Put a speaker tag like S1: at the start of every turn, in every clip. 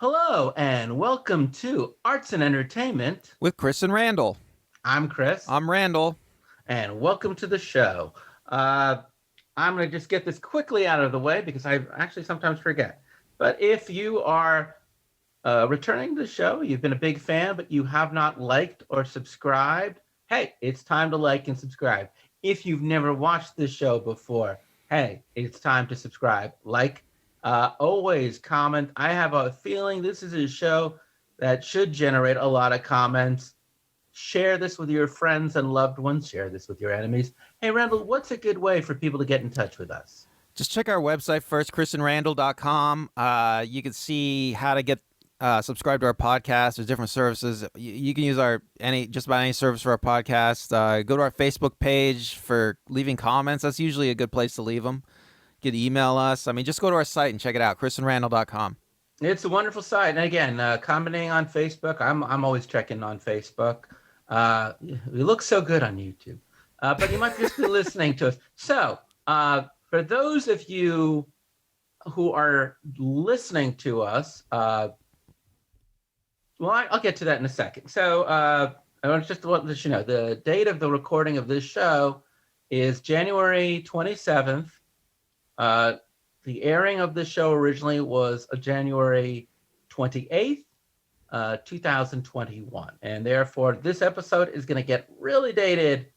S1: Hello and welcome to Arts and Entertainment
S2: With Chris and Randall.
S1: I'm Chris
S2: I'm Randall.
S1: and welcome to the show. Uh, I'm going to just get this quickly out of the way because I actually sometimes forget. But if you are returning to the show, you've been a big fan, but you have not liked or subscribed, hey, it's time to like and subscribe. If you've never watched this show before, hey, it's time to subscribe. Always comment. I have a feeling this is a show that should generate a lot of comments. Share this with your friends and loved ones. Share this with your enemies. Hey, Randall, what's a good way for people to get in touch with us?
S2: Just check our website first, chrisandrandall.com. You can see how to get subscribe to our podcast. There's different services. You can use just about any service for our podcast. Go to our Facebook page for leaving comments. That's usually a good place to leave them. You can email us. Just go to our site and check it out, chrisandrandall.com.
S1: It's a wonderful site. And again, commenting on Facebook. I'm always checking on Facebook. We look so good on YouTube. But you might just be listening to us. So for those of you who are listening to us, I'll get to that in a second. So I want to let you know, the date of the recording of this show is January 27th. The airing of the show originally was January 28th, 2021. And therefore, this episode is going to get really dated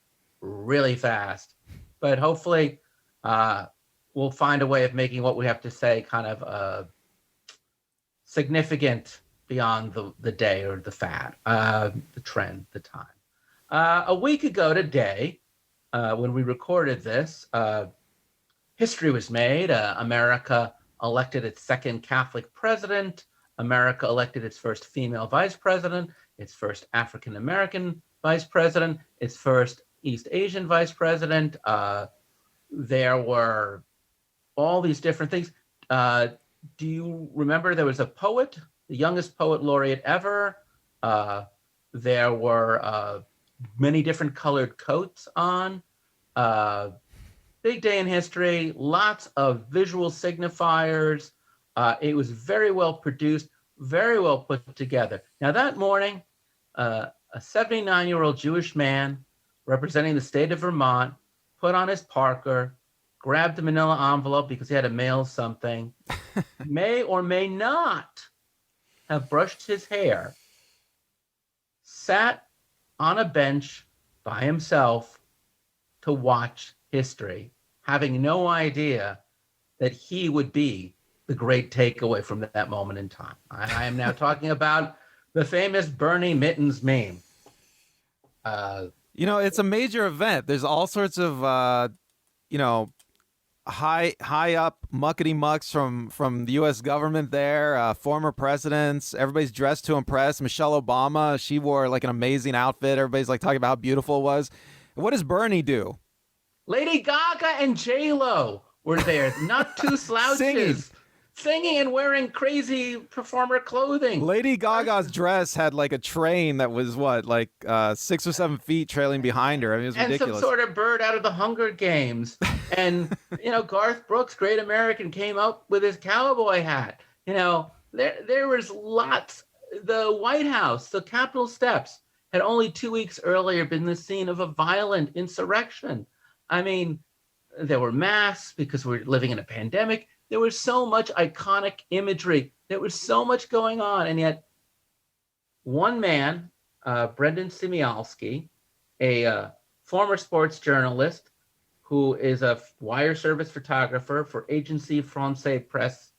S1: really fast. But hopefully, we'll find a way of making what we have to say kind of significant beyond the day or the fad, the trend, the time. A week ago today, when we recorded this, history was made. America elected its second Catholic president. America elected its first female vice president, its first African-American vice president, its first East Asian vice president. There were all these different things. Do you remember there was a poet, the youngest poet laureate ever? There were many different colored coats on. Big day in history, lots of visual signifiers. It was very well produced, very well put together. Now that morning, a 79-year-old Jewish man representing the state of Vermont put on his Parker, grabbed the manila envelope because he had to mail something, may or may not have brushed his hair, sat on a bench by himself to watch history, having no idea that he would be the great takeaway from that moment in time. I am now talking about the famous Bernie Mittens meme.
S2: It's a major event. There's all sorts of, high up muckety mucks from the U.S. government there, former presidents. Everybody's dressed to impress. Michelle Obama, she wore like an amazing outfit. Everybody's like talking about how beautiful it was. What does Bernie do?
S1: Lady Gaga and J-Lo were there, not two slouches. Singing and wearing crazy performer clothing.
S2: Lady Gaga's dress had like a train that was 6 or 7 feet trailing behind her. It was ridiculous.
S1: And some sort of bird out of the Hunger Games. And, Garth Brooks, Great American, came up with his cowboy hat. There was lots. The White House, the Capitol steps, had only 2 weeks earlier been the scene of a violent insurrection. There were masks because we're living in a pandemic. There was so much iconic imagery. There was so much going on. And yet one man, Brendan Simialski, a former sports journalist who is a wire service photographer for Agence France Presse,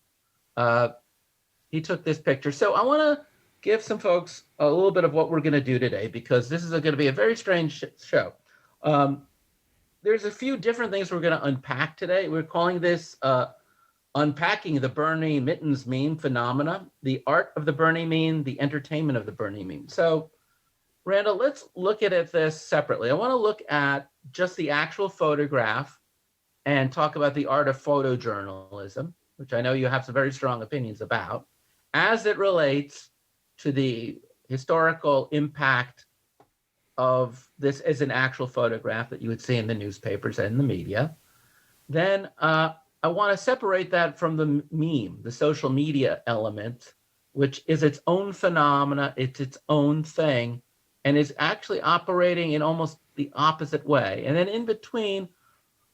S1: he took this picture. So I want to give some folks a little bit of what we're going to do today, because this is going to be a very strange show. There's a few different things we're going to unpack today. We're calling this Unpacking the Bernie Mittens meme phenomena, the art of the Bernie meme, the entertainment of the Bernie meme. So, Randall, let's look at this separately. I want to look at just the actual photograph and talk about the art of photojournalism, which I know you have some very strong opinions about, as it relates to the historical impact of this as an actual photograph that you would see in the newspapers and the media. Then I want to separate that from the meme, the social media element, which is its own phenomena, it's its own thing, and is actually operating in almost the opposite way. And then in between,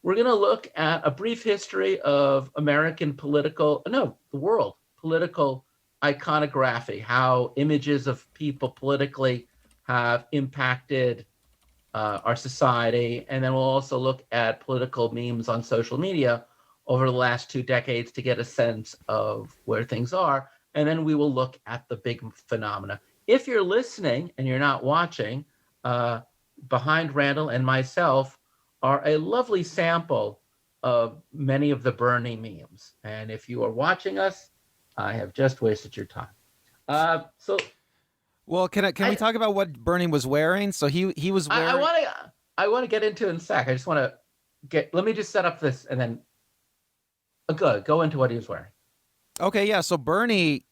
S1: we're going to look at a brief history of American the world political iconography, how images of people politically have impacted our society. And then we'll also look at political memes on social media over the last 2 decades to get a sense of where things are. And then we will look at the big phenomena. If you're listening and you're not watching, behind Randall and myself are a lovely sample of many of the Bernie memes. And if you are watching us, I have just wasted your time.
S2: Well, can we talk about what Bernie was wearing? So he was wearing.
S1: I want to get into it in a sec. I just want to let me just set up this and then go into what he was wearing.
S2: Okay, yeah. So Bernie,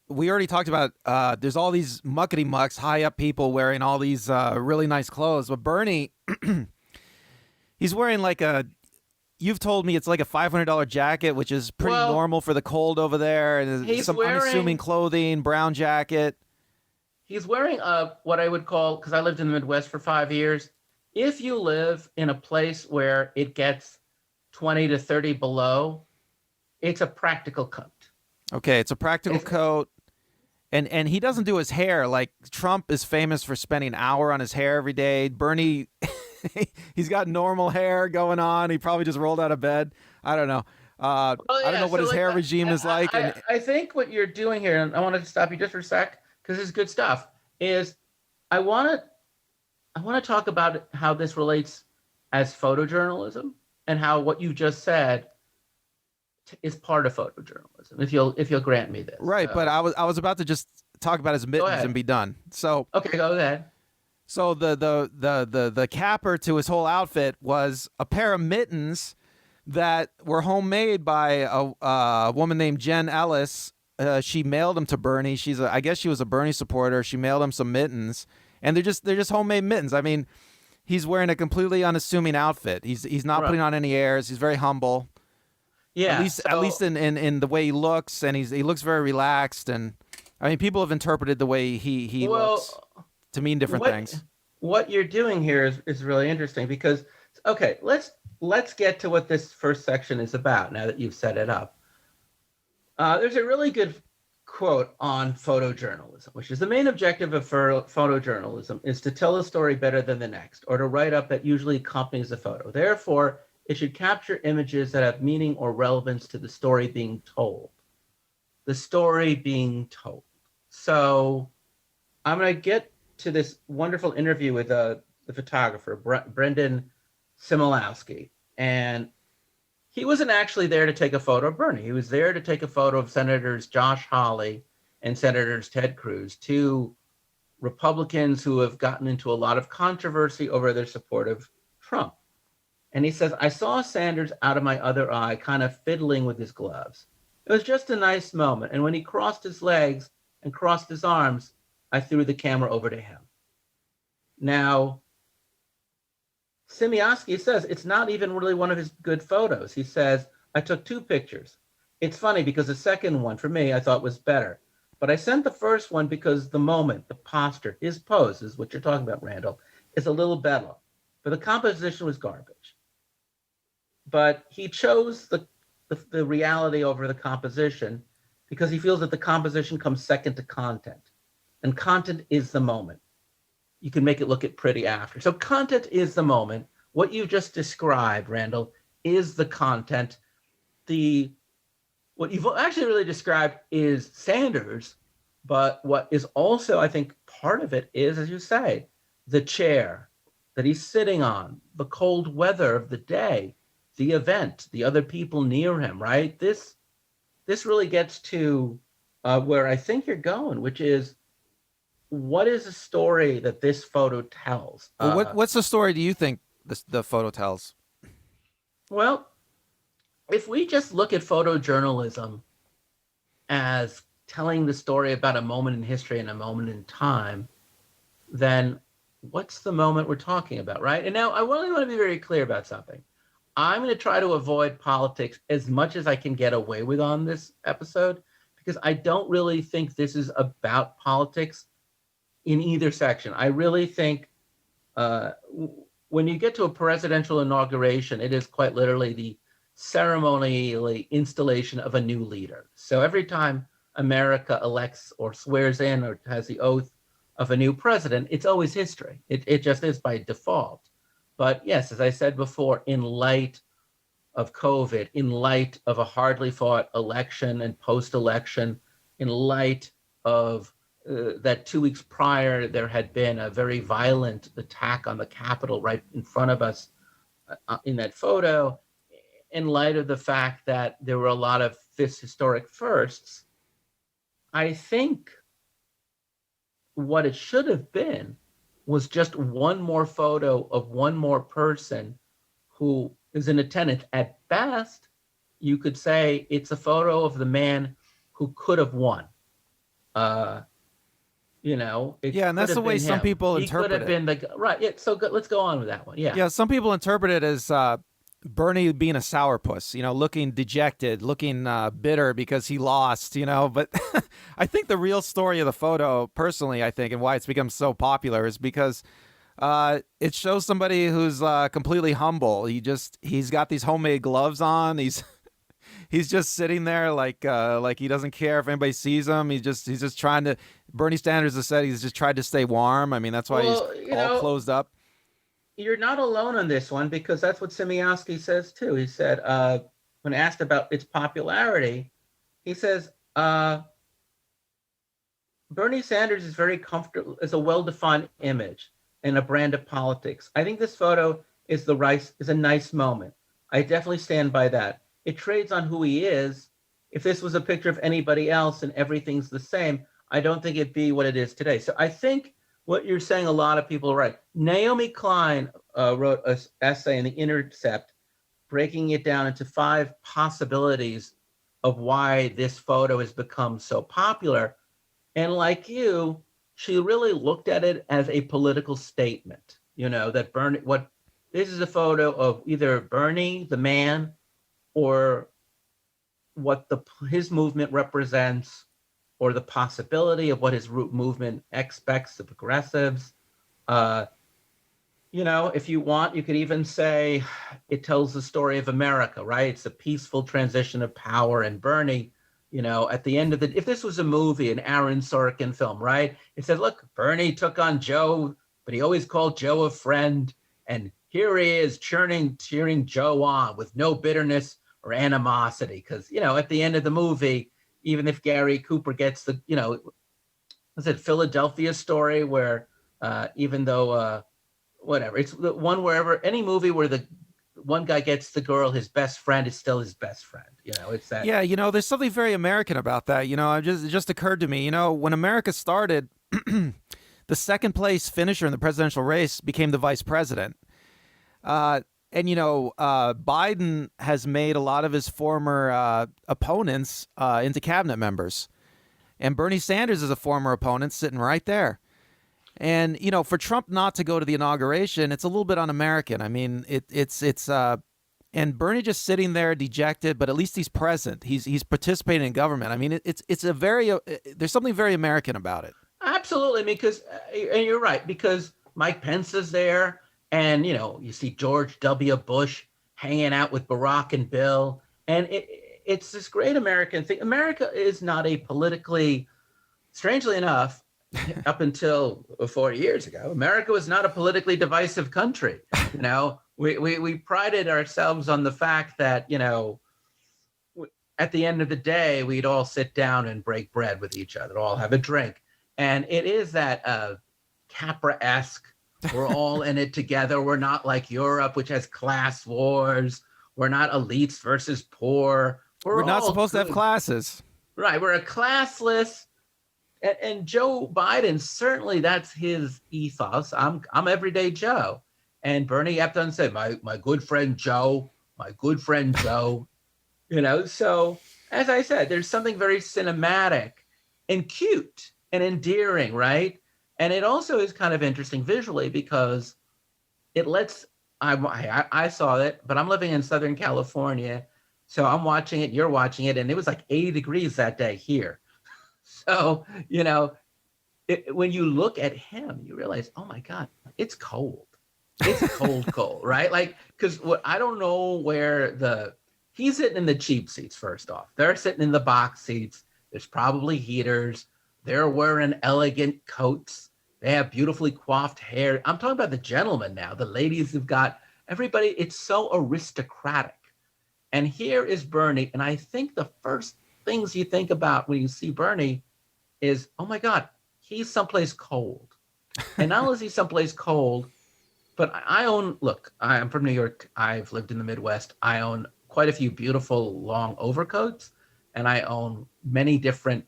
S2: we already talked about. There's all these muckety mucks, high up people wearing all these really nice clothes, but Bernie, he's wearing like You've told me it's like a $500 jacket, which is pretty normal for the cold over there, and some unassuming clothing, brown jacket.
S1: He's wearing what I would call, because I lived in the Midwest for 5 years, if you live in a place where it gets 20 to 30 below, it's a practical coat. Okay,
S2: it's a practical coat. And he doesn't do his hair. Like Trump is famous for spending an hour on his hair every day. Bernie, he's got normal hair going on. He probably just rolled out of bed. I don't know. I don't know what his hair regime is like.
S1: I think what you're doing here, and I want to stop you just for a sec, because this is good stuff, is I want to talk about how this relates as photojournalism and how what you just said is part of photojournalism. If you'll grant me this,
S2: right? But I was about to just talk about his mittens and be done. So
S1: okay, go ahead.
S2: So the capper to his whole outfit was a pair of mittens that were homemade by a woman named Jen Ellis. She mailed them to Bernie. I guess she was a Bernie supporter. She mailed him some mittens, and they're just homemade mittens. I mean, he's wearing a completely unassuming outfit. He's not putting on any airs. He's very humble.
S1: Yeah,
S2: at least in the way he looks, and he looks very relaxed. And I mean, people have interpreted the way he looks to mean different things.
S1: What you're doing here is really interesting because let's get to what this first section is about now that you've set it up. There's a really good quote on photojournalism, which is the main objective of photojournalism is to tell a story better than the next, or to write up that usually accompanies the photo. Therefore, it should capture images that have meaning or relevance to the story being told. The story being told. So I'm going to get to this wonderful interview with the photographer, Brendan Similowski. And he wasn't actually there to take a photo of Bernie. He was there to take a photo of Senators Josh Hawley and Senators Ted Cruz, two Republicans who have gotten into a lot of controversy over their support of Trump. And he says, I saw Sanders out of my other eye, kind of fiddling with his gloves. It was just a nice moment. And when he crossed his legs and crossed his arms, I threw the camera over to him. Now, Simioski says it's not even really one of his good photos. He says, I took 2 pictures. It's funny because the second one for me, I thought was better. But I sent the first one because the moment, the posture, his pose is what you're talking about, Randall, is a little better. But the composition was garbage. But he chose the reality over the composition because he feels that the composition comes second to content. And content is the moment. You can make it look pretty after. So content is the moment. What you just described, Randall, is the content. What you've actually really described is Sanders, but what is also, I think, part of it is, as you say, the chair that he's sitting on, the cold weather of the day, the event, the other people near him, right? This really gets to where I think you're going, which is, what is the story that this photo tells?
S2: Well, what's the story do you think the photo tells?
S1: Well, if we just look at photojournalism as telling the story about a moment in history and a moment in time, then what's the moment we're talking about, right? And now I really want to be very clear about something. I'm going to try to avoid politics as much as I can get away with on this episode, because I don't really think this is about politics in either section. I really think when you get to a presidential inauguration, it is quite literally the ceremonial installation of a new leader. So every time America elects or swears in or has the oath of a new president, it's always history. It just is by default. But yes, as I said before, in light of COVID, in light of a hardly fought election and post-election, in light of that 2 weeks prior, there had been a very violent attack on the Capitol right in front of us in that photo, in light of the fact that there were a lot of historic firsts, I think what it should have been was just one more photo of one more person who is in attendance. At best, you could say it's a photo of the man who could have won.
S2: Yeah, and that's the way some people interpret it.
S1: He could have been right. Yeah, so good. Let's go on with that one. Yeah.
S2: Yeah, some people interpret it as Bernie being a sourpuss, looking dejected, looking bitter because he lost, But I think the real story of the photo, personally, I think, and why it's become so popular is because it shows somebody who's completely humble. He's got these homemade gloves on. He's just sitting there like he doesn't care if anybody sees him. He's just trying to. Bernie Sanders has said he's just tried to stay warm. I mean, that's why he's all closed up.
S1: You're not alone on this one, because that's what Siemiaski says too. He said when asked about its popularity, he says Bernie Sanders is very comfortable, is a well-defined image and a brand of politics. I think this photo is a nice moment. I definitely stand by that. It trades on who he is. If this was a picture of anybody else and everything's the same, I don't think it'd be what it is today. So I think what you're saying, a lot of people are right. Naomi Klein wrote an essay in The Intercept, breaking it down into 5 possibilities of why this photo has become so popular. And like you, she really looked at it as a political statement, that this is a photo of either Bernie, the man, or what his movement represents, or the possibility of what his movement expects the progressives. If you want, you could even say it tells the story of America, right? It's a peaceful transition of power. And Bernie, at the end of if this was a movie, an Aaron Sorkin film, right? It says, look, Bernie took on Joe, but he always called Joe a friend. And here he is cheering Joe on with no bitterness or animosity. Because, at the end of the movie, even if Gary Cooper gets was it Philadelphia Story, where even though, whatever, it's the one wherever, any movie where the one guy gets the girl, his best friend is still his best friend. It's that.
S2: Yeah, there's something very American about that. It just occurred to me, when America started, the second place finisher in the presidential race became the vice president. Biden has made a lot of his former opponents into cabinet members. And Bernie Sanders is a former opponent sitting right there. And, for Trump not to go to the inauguration, it's a little bit un-American. I mean, and Bernie just sitting there dejected, but at least he's present. He's participating in government. I mean, there's something very American about it.
S1: Absolutely, because, and you're right, because Mike Pence is there. And, you see George W. Bush hanging out with Barack and Bill. And it's this great American thing. America is not a politically, strangely enough, up until 40 years ago, America was not a politically divisive country. We prided ourselves on the fact that, at the end of the day, we'd all sit down and break bread with each other, all have a drink. And it is that Capra-esque, we're all in it together. We're not like Europe, which has class wars. We're not elites versus poor.
S2: We're not supposed to have classes.
S1: Right. We're a classless. And Joe Biden, certainly that's his ethos. I'm everyday Joe. And Bernie Epton said, my good friend Joe, So as I said, there's something very cinematic and cute and endearing, right? And it also is kind of interesting visually because it lets, I saw it, but I'm living in Southern California, So I'm watching it, you're watching it, and it was like 80 degrees that day here. So, when you look at him, you realize, oh my God, it's cold. It's cold, cold, right? Like, because I don't know where he's sitting in the cheap seats, first off. They're sitting in the box seats. There's probably heaters. They're wearing elegant coats. They have beautifully coiffed hair. I'm talking about the gentlemen now. The ladies have got everybody. It's so aristocratic. And here is Bernie. And I think the first things you think about when you see Bernie is, oh my God, he's someplace cold. And not only is he someplace cold, but I'm from New York. I've lived in the Midwest. I own quite a few beautiful long overcoats, and I own many different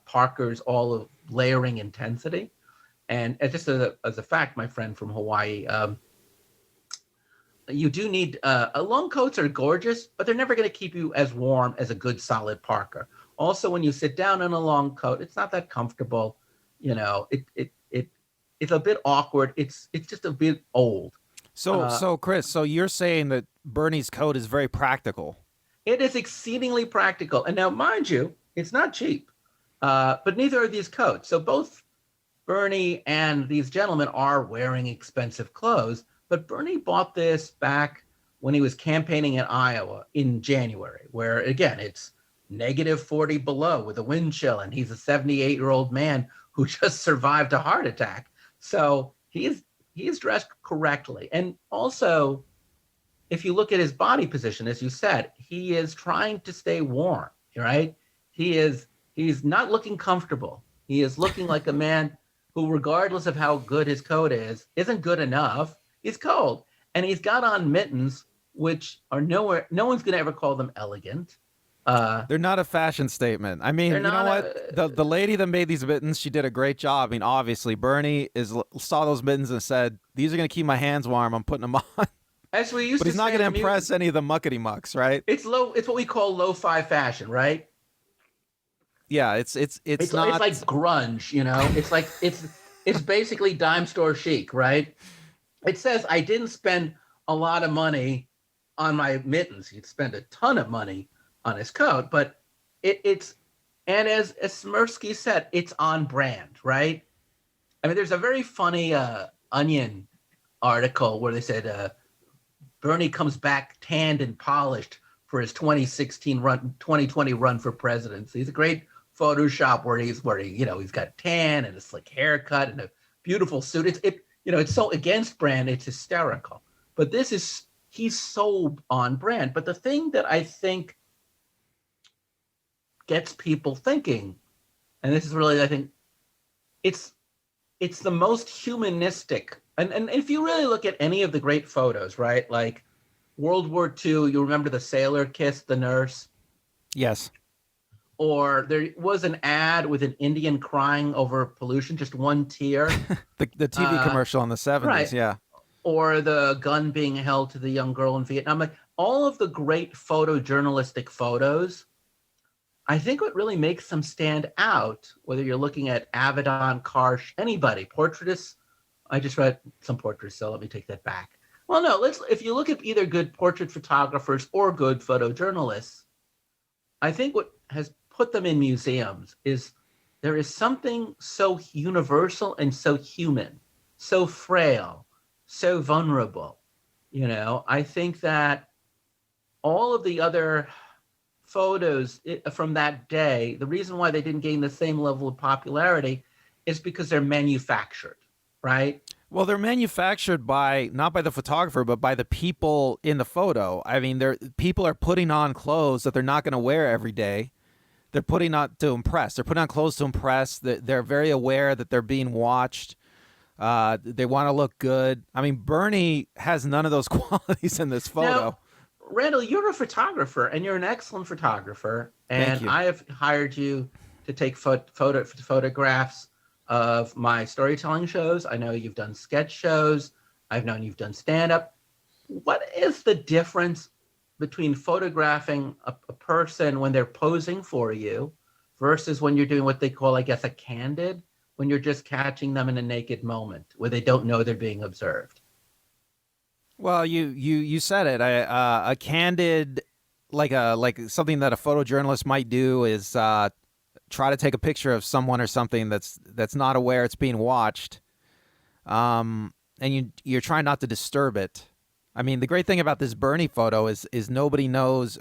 S1: Parkers, all of layering intensity. And just as a fact, my friend from Hawaii, you do need long coats are gorgeous, but they're never going to keep you as warm as a good solid Parker. Also, when you sit down in a long coat, it's not that comfortable. It's a bit awkward. It's just a bit old.
S2: So Chris, so you're saying that Bernie's coat is very practical.
S1: It is exceedingly practical. And now, mind you, it's not cheap, but neither are these coats. So both Bernie and these gentlemen are wearing expensive clothes, but Bernie bought this back when he was campaigning in Iowa in January, where, again, it's -40 below with a wind chill, and he's a 78-year-old man who just survived a heart attack. So he is dressed correctly. And also, if you look at his body position, as you said, he is trying to stay warm, right? He's not looking comfortable. He is looking like a man who, regardless of how good his coat is, isn't good enough. He's cold. And he's got on mittens, which are no one's going to ever call them elegant.
S2: They're not a fashion statement. I mean, you know what? The lady that made these mittens, she did a great job. I mean, obviously, Bernie saw those mittens and said, "These are going to keep my hands warm. I'm putting them on."
S1: As we used
S2: but
S1: to
S2: he's not going to impress any of the muckety mucks, right?
S1: It's what we call lo-fi fashion, right?
S2: Yeah, it's not.
S1: It's like grunge, it's basically dime store chic, right? It says I didn't spend a lot of money on my mittens. He'd spend a ton of money on his coat, but it's and as Smirsky said, it's on brand, right? I mean, there's a very funny Onion article where they said Bernie comes back tanned and polished for his 2020 run for presidency. It's a great Photoshop where he's wearing, he's got tan and a slick haircut and a beautiful suit. It's so against brand, it's hysterical. But he's so on brand. But the thing that I think gets people thinking, and this is really, I think, it's the most humanistic. And if you really look at any of the great photos, right? Like World War II, you remember the sailor kissed the nurse?
S2: Yes.
S1: Or there was an ad with an Indian crying over pollution, just one tear.
S2: the TV commercial in the 70s,
S1: right.
S2: Yeah.
S1: Or the gun being held to the young girl in Vietnam. Like, all of the great photojournalistic photos, I think what really makes them stand out, whether you're looking at Avedon, Karsh, anybody, portraitists. I just read some portraits, so let me take that back. Well, no, if you look at either good portrait photographers or good photojournalists, I think what has put them in museums is there is something so universal and so human, so frail, so vulnerable. I think that all of the other photos from that day, the reason why they didn't gain the same level of popularity is because they're manufactured, right?
S2: Well, they're manufactured not by the photographer, but by the people in the photo. I mean, people are putting on clothes that they're not going to wear every day. They're putting on to impress. They're putting on clothes to impress. They're very aware that they're being watched. They want to look good. I mean, Bernie has none of those qualities in this photo.
S1: Now, Randall, you're a photographer, and you're an excellent photographer. And I have hired you to take photographs of my storytelling shows. I know you've done sketch shows. I've known you've done stand-up. What is the difference between photographing a person when they're posing for you versus when you're doing what they call, I guess, a candid, when you're just catching them in a naked moment where they don't know they're being observed?
S2: Well, you said it. A candid like something that a photojournalist might do is try to take a picture of someone or something that's not aware it's being watched, and you're trying not to disturb it. I mean, the great thing about this Bernie photo is nobody knows.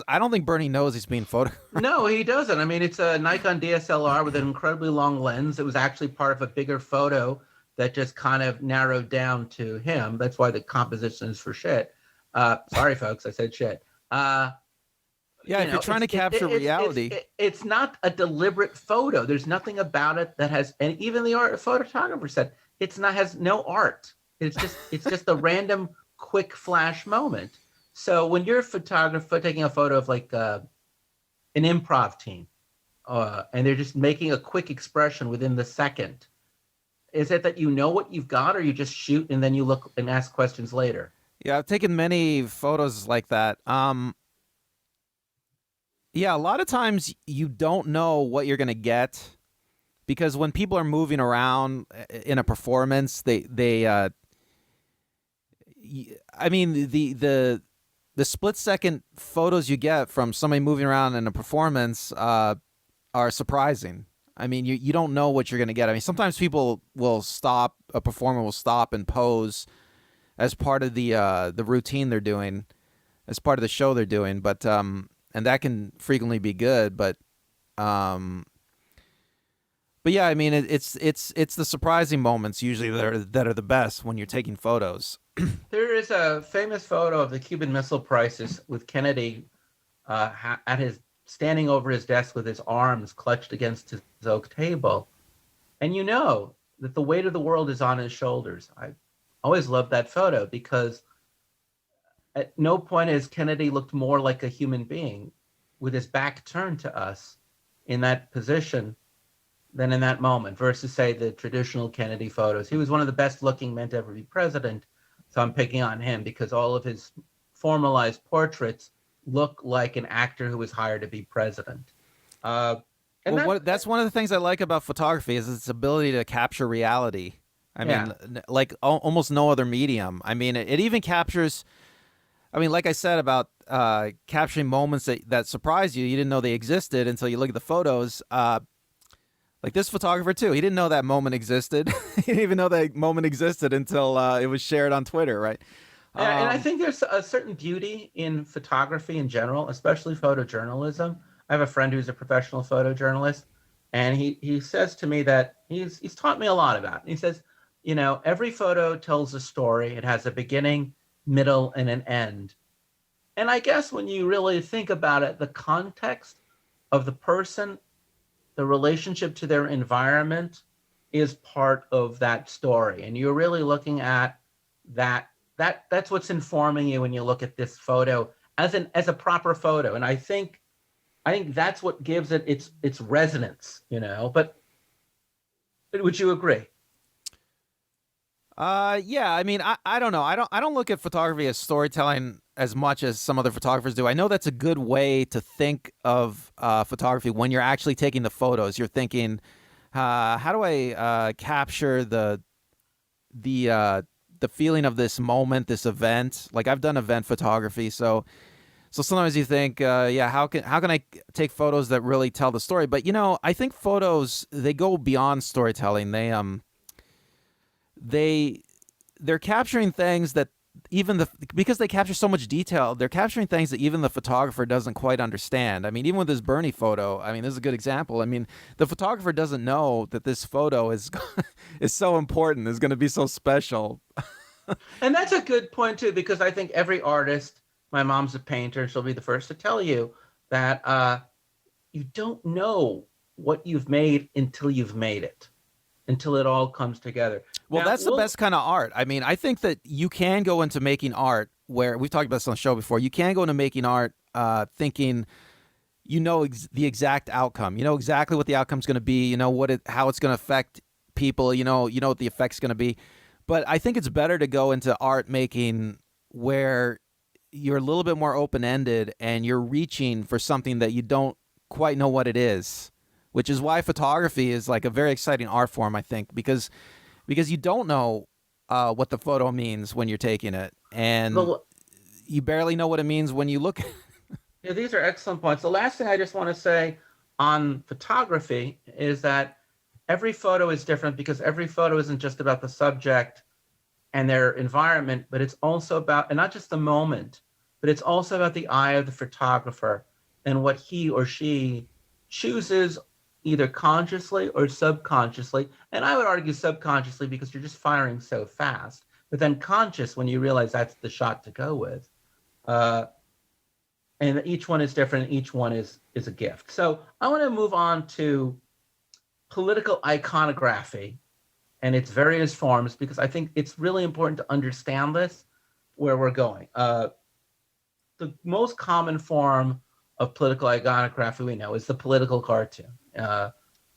S2: I don't think Bernie knows he's being photographed.
S1: No, he doesn't. I mean, it's a Nikon DSLR with an incredibly long lens. It was actually part of a bigger photo that just kind of narrowed down to him. That's why the composition is for shit. Sorry, folks, I said shit.
S2: Yeah, if you're trying to capture reality.
S1: It's not a deliberate photo. There's nothing about it that has, and even the art photographer said, has no art. It's just a random quick flash moment. So when you're a photographer taking a photo of like an improv team, and they're just making a quick expression within the second, is it that you know what you've got, or you just shoot and then you look and ask questions later?
S2: Yeah, I've taken many photos like that. Yeah, a lot of times you don't know what you're going to get, because when people are moving around in a performance, I mean, the split second photos you get from somebody moving around in a performance are surprising. I mean, you don't know what you're going to get. I mean, sometimes people will stop, a performer will stop and pose as part of the routine they're doing, as part of the show they're doing, but and that can frequently be good, but yeah, I mean, it's the surprising moments usually that are the best when you're taking photos.
S1: There is a famous photo of the Cuban Missile Crisis with Kennedy at his standing over his desk with his arms clutched against his oak table, and you know that the weight of the world is on his shoulders. I always loved that photo because at no point has Kennedy looked more like a human being with his back turned to us in that position than in that moment, versus, say, the traditional Kennedy photos. He was one of the best looking men to ever be president, so I'm picking on him because all of his formalized portraits look like an actor who was hired to be president.
S2: That's one of the things I like about photography is its ability to capture reality. I mean, like almost no other medium. I mean, it even captures, I mean, like I said about capturing moments that surprise you. You didn't know they existed until you look at the photos. Like this photographer, too. He didn't know that moment existed. He didn't even know that moment existed until it was shared on Twitter, right?
S1: And I think there's a certain beauty in photography in general, especially photojournalism. I have a friend who's a professional photojournalist, and he says to me that he's taught me a lot about it. He says, you know, every photo tells a story. It has a beginning, middle, and an end. And I guess when you really think about it, the context of the person, the relationship to their environment is part of that story. And you're really looking at that's what's informing you when you look at this photo as a proper photo. And I think that's what gives it its resonance, you know. But would you agree?
S2: Yeah, I mean, I don't know. I don't look at photography as storytelling as much as some other photographers do. I know that's a good way to think of photography when you're actually taking the photos. You're thinking, how do I capture the feeling of this moment, this event? Like I've done event photography, so sometimes you think, how can I take photos that really tell the story? But you know, I think photos, they go beyond storytelling. They're capturing things that because they capture so much detail, they're capturing things that even the photographer doesn't quite understand. I mean, even with this Bernie photo, I mean, this is a good example. I mean, the photographer doesn't know that this photo is so important, is going to be so special.
S1: And that's a good point too, because I think every artist, my mom's a painter, she'll be the first to tell you that you don't know what you've made until you've made it, until it all comes together.
S2: Well, that's the best kind of art. I mean, I think that you can go into making art where we've talked about this on the show before. You can go into making art thinking, you know, the exact outcome. You know exactly what the outcome's going to be. You know how it's going to affect people. You know what the effect's going to be. But I think it's better to go into art making where you're a little bit more open-ended and you're reaching for something that you don't quite know what it is, which is why photography is like a very exciting art form, I think, because you don't know what the photo means when you're taking it, and you barely know what it means when you look at it.
S1: Yeah, these are excellent points. The last thing I just want to say on photography is that every photo is different because every photo isn't just about the subject and their environment, but it's also about, and not just the moment, but it's also about the eye of the photographer and what he or she chooses, either consciously or subconsciously. And I would argue subconsciously because you're just firing so fast, but then conscious when you realize that's the shot to go with. Uh, and each one is different. Each one is a gift. So I want to move on to political iconography and its various forms because I think it's really important to understand this where we're going. The most common form of political iconography we know is the political cartoon.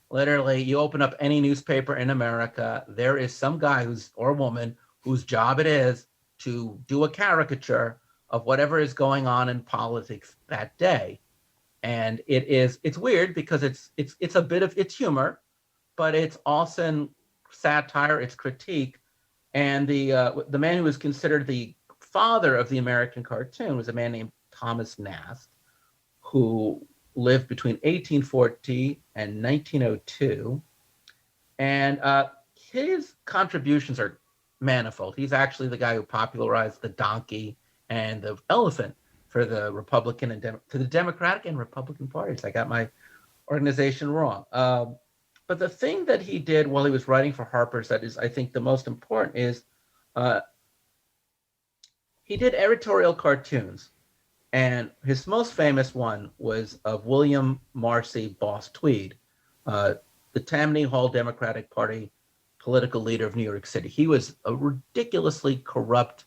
S1: Literally, you open up any newspaper in America, there is some guy who's or woman whose job it is to do a caricature of whatever is going on in politics that day. And it's weird because it's a bit of it's humor, but it's also satire, it's critique. And the man who was considered the father of the American cartoon was a man named Thomas Nast, who lived between 1840 and 1902. And his contributions are manifold. He's actually the guy who popularized the donkey and the elephant for the Republican and to the Democratic and Republican parties. I got my organization wrong. But the thing that he did while he was writing for Harper's that is, I think, the most important is uh, he did editorial cartoons. And his most famous one was of William Marcy Boss Tweed, the Tammany Hall Democratic Party political leader of New York City. He was a ridiculously corrupt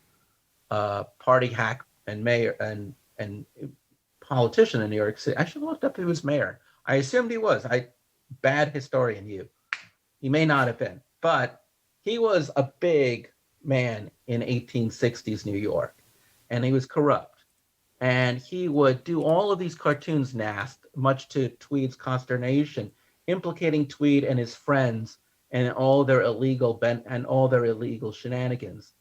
S1: party hack and mayor and politician in New York City. I should have looked up if he was mayor. I assumed he was. Bad historian you. He may not have been, but he was a big man in 1860s New York, and he was corrupt. And he would do all of these cartoons, Nast, much to Tweed's consternation, implicating Tweed and his friends and all their illegal shenanigans.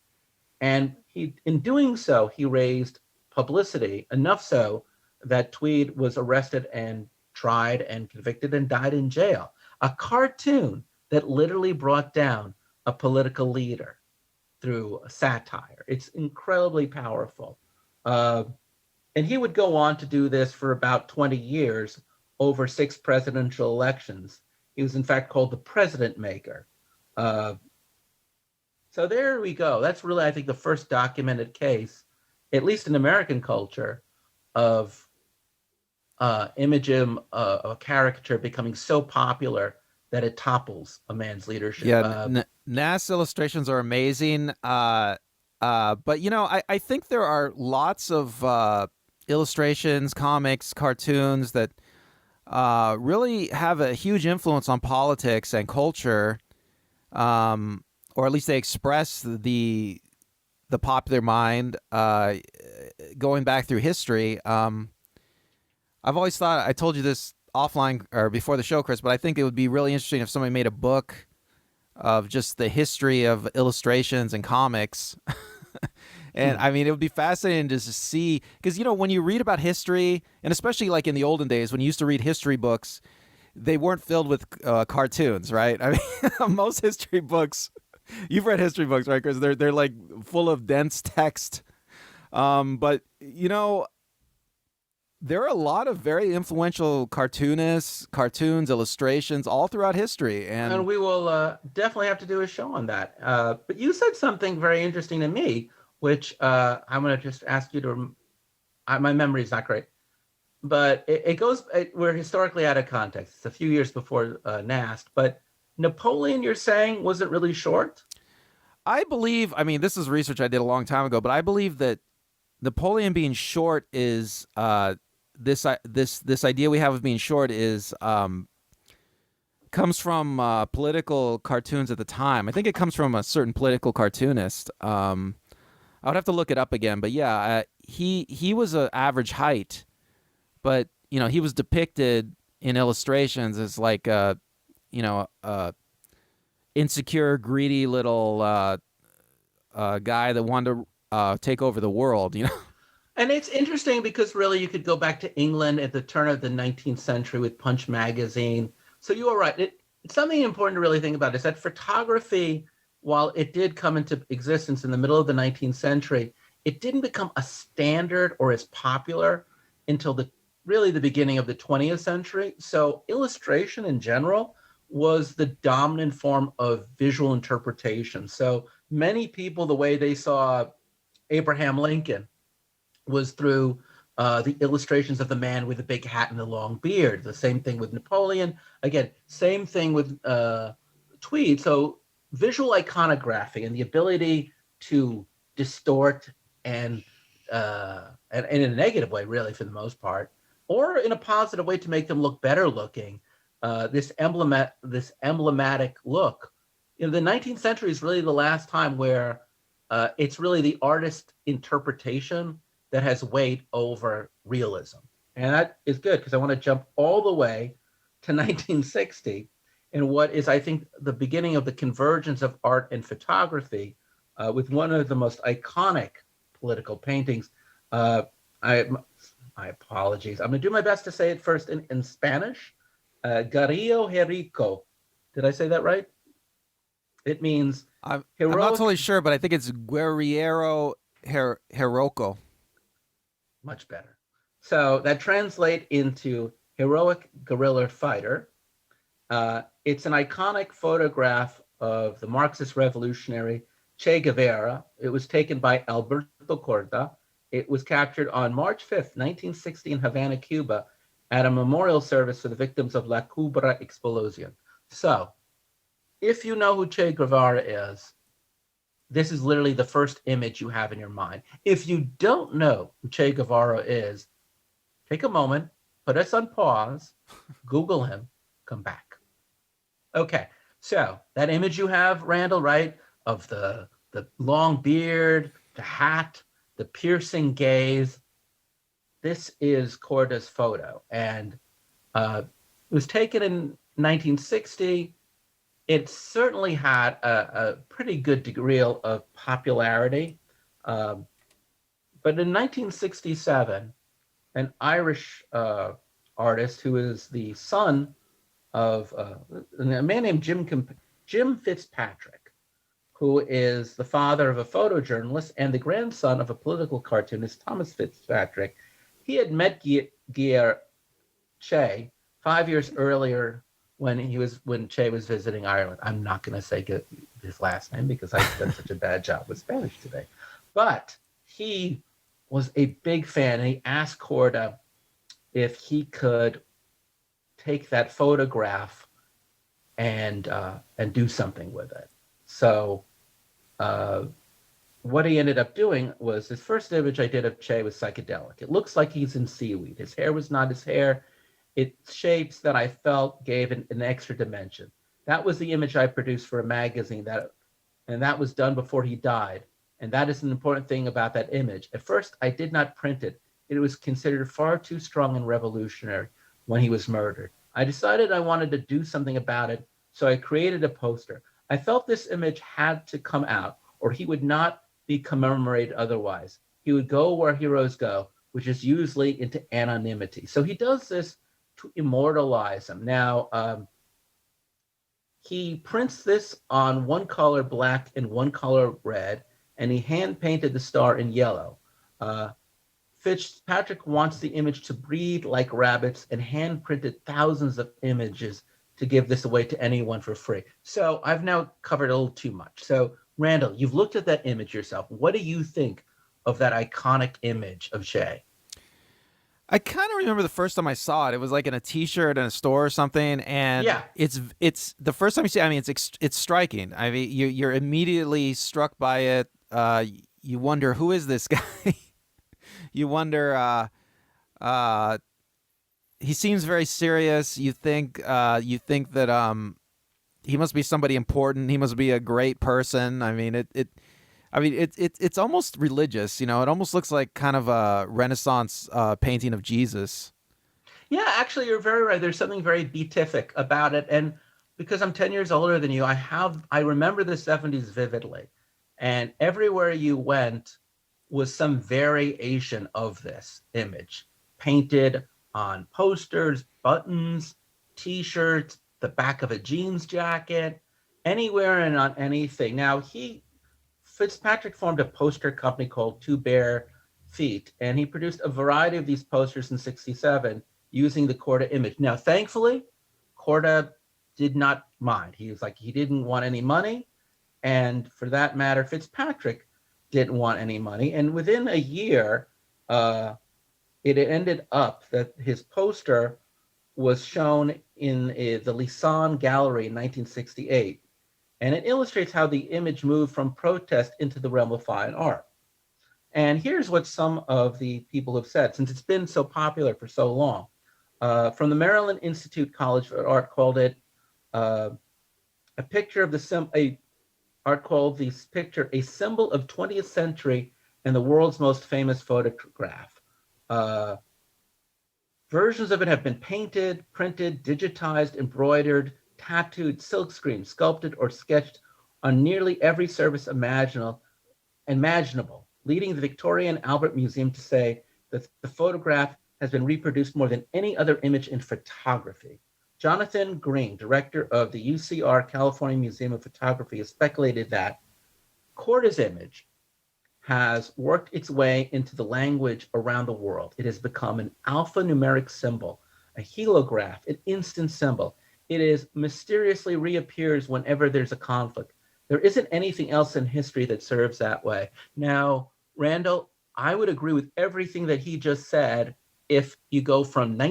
S1: And in doing so, he raised publicity enough so that Tweed was arrested and tried and convicted and died in jail. A cartoon that literally brought down a political leader through satire. It's incredibly powerful. And he would go on to do this for about 20 years over 6 presidential elections. He was, in fact, called the President Maker. So there we go. That's really, I think, the first documented case, at least in American culture, of a caricature becoming so popular that it topples a man's leadership.
S2: Yeah, Nast's illustrations are amazing. But I think there are lots of illustrations, comics, cartoons that really have a huge influence on politics and culture, or at least they express the popular mind going back through history. I've always thought, I told you this offline or before the show, Chris, but I think it would be really interesting if somebody made a book of just the history of illustrations and comics. And I mean, it would be fascinating to see, because, when you read about history, and especially like in the olden days when you used to read history books, they weren't filled with cartoons, right? I mean, most history books, you've read history books, right? Because they're like full of dense text. But, there are a lot of very influential cartoonists, cartoons, illustrations all throughout history.
S1: And we will definitely have to do a show on that. But you said something very interesting to me, which I'm going to just ask you to, my memory is not great, but we're historically out of context. It's a few years before Nast, but Napoleon, you're saying, wasn't really short?
S2: I believe, this is research I did a long time ago, but I believe that Napoleon being short is, this idea we have of being short is comes from political cartoons at the time. I think it comes from a certain political cartoonist. I would have to look it up again, but yeah, he was an average height, but he was depicted in illustrations as like insecure, greedy little guy that wanted to take over the world.
S1: And it's interesting because really you could go back to England at the turn of the 19th century with Punch magazine. So you are right. It's something important to really think about is that photography, while it did come into existence in the middle of the 19th century, it didn't become a standard or as popular until really the beginning of the 20th century. So illustration in general was the dominant form of visual interpretation. So many people, the way they saw Abraham Lincoln was through the illustrations of the man with the big hat and the long beard. The same thing with Napoleon. Again, same thing with Tweed. So visual iconography and the ability to distort and in a negative way, really, for the most part, or in a positive way to make them look better looking. This emblematic look. The 19th century is really the last time where it's really the artist's interpretation that has weight over realism. And that is good because I want to jump all the way to 1960 and what is, I think, the beginning of the convergence of art and photography with one of the most iconic political paintings. My apologies. I'm going to do my best to say it first in Spanish. Guerrilla Herico. Did I say that right? It means
S2: I'm not totally sure, but I think it's Guerrero Heroco.
S1: Much better. So that translates into heroic guerrilla fighter. It's an iconic photograph of the Marxist revolutionary Che Guevara. It was taken by Alberto Corta. It was captured on March 5th, 1960 in Havana, Cuba, at a memorial service for the victims of La Cubra Explosion. So, if you know who Che Guevara is, this is literally the first image you have in your mind. If you don't know who Che Guevara is, take a moment, put us on pause, Google him, come back. Okay, so that image you have, Randall, right, of the long beard, the hat, the piercing gaze, this is Corda's photo. And it was taken in 1960. It certainly had a pretty good degree of popularity. But in 1967, an Irish artist who is the son of a man named Jim Fitzpatrick, who is the father of a photojournalist and the grandson of a political cartoonist, Thomas Fitzpatrick, he had met Che 5 years earlier when Che was visiting Ireland. I'm not going to say his last name because I've done such a bad job with Spanish today. But he was a big fan, and he asked Corda if he could take that photograph and do something with it. So what he ended up doing was, his first image I did of Che was psychedelic. It looks like he's in seaweed. His hair was not his hair. It's shapes that I felt gave an extra dimension. That was the image I produced for a magazine, and that was done before he died. And that is an important thing about that image. At first, I did not print it. It was considered far too strong and revolutionary when he was murdered. I decided I wanted to do something about it, so I created a poster. I felt this image had to come out, or he would not be commemorated otherwise. He would go where heroes go, which is usually into anonymity. So he does this to immortalize him. Now, he prints this on one color black and one color red, and he hand painted the star in yellow. Fitzpatrick wants the image to breathe like rabbits and hand printed thousands of images to give this away to anyone for free. So I've now covered a little too much. So Randall, you've looked at that image yourself. What do you think of that iconic image of Che?
S2: I kind of remember the first time I saw it. It was like in a T-shirt in a store or something, and
S1: yeah,
S2: it's the first time you see it, I mean, it's striking. I mean, you're immediately struck by it. You wonder, who is this guy? You wonder. He seems very serious. You think that he must be somebody important. He must be a great person. I mean, it's almost religious. It almost looks like kind of a Renaissance painting of Jesus.
S1: Yeah, actually, you're very right. There's something very beatific about it, and because I'm 10 years older than you, I remember the 70s vividly, and everywhere you went, was some variation of this image painted on posters, buttons, t-shirts, the back of a jeans jacket, anywhere and on anything. Now, Fitzpatrick formed a poster company called Two Bare Feet, and he produced a variety of these posters in 67 using the Korda image. Now, thankfully, Korda did not mind. He was like, he didn't want any money. And for that matter, Fitzpatrick didn't want any money. And within a year, it ended up that his poster was shown in the Lisan Gallery in 1968. And it illustrates how the image moved from protest into the realm of fine art. And here's what some of the people have said, since it's been so popular for so long. From the Maryland Institute College of Art called it a picture of art called this picture a symbol of 20th century and the world's most famous photograph. Versions of it have been painted, printed, digitized, embroidered, tattooed, silkscreened, sculpted, or sketched on nearly every surface imaginable, leading the Victoria and Albert Museum to say that the photograph has been reproduced more than any other image in photography. Jonathan Green, director of the UCR California Museum of Photography, has speculated that Korda's image has worked its way into the language around the world. It has become an alphanumeric symbol, a helograph, an instant symbol. It is mysteriously reappears whenever there's a conflict. There isn't anything else in history that serves that way. Now, Randall, I would agree with everything that he just said if you go from May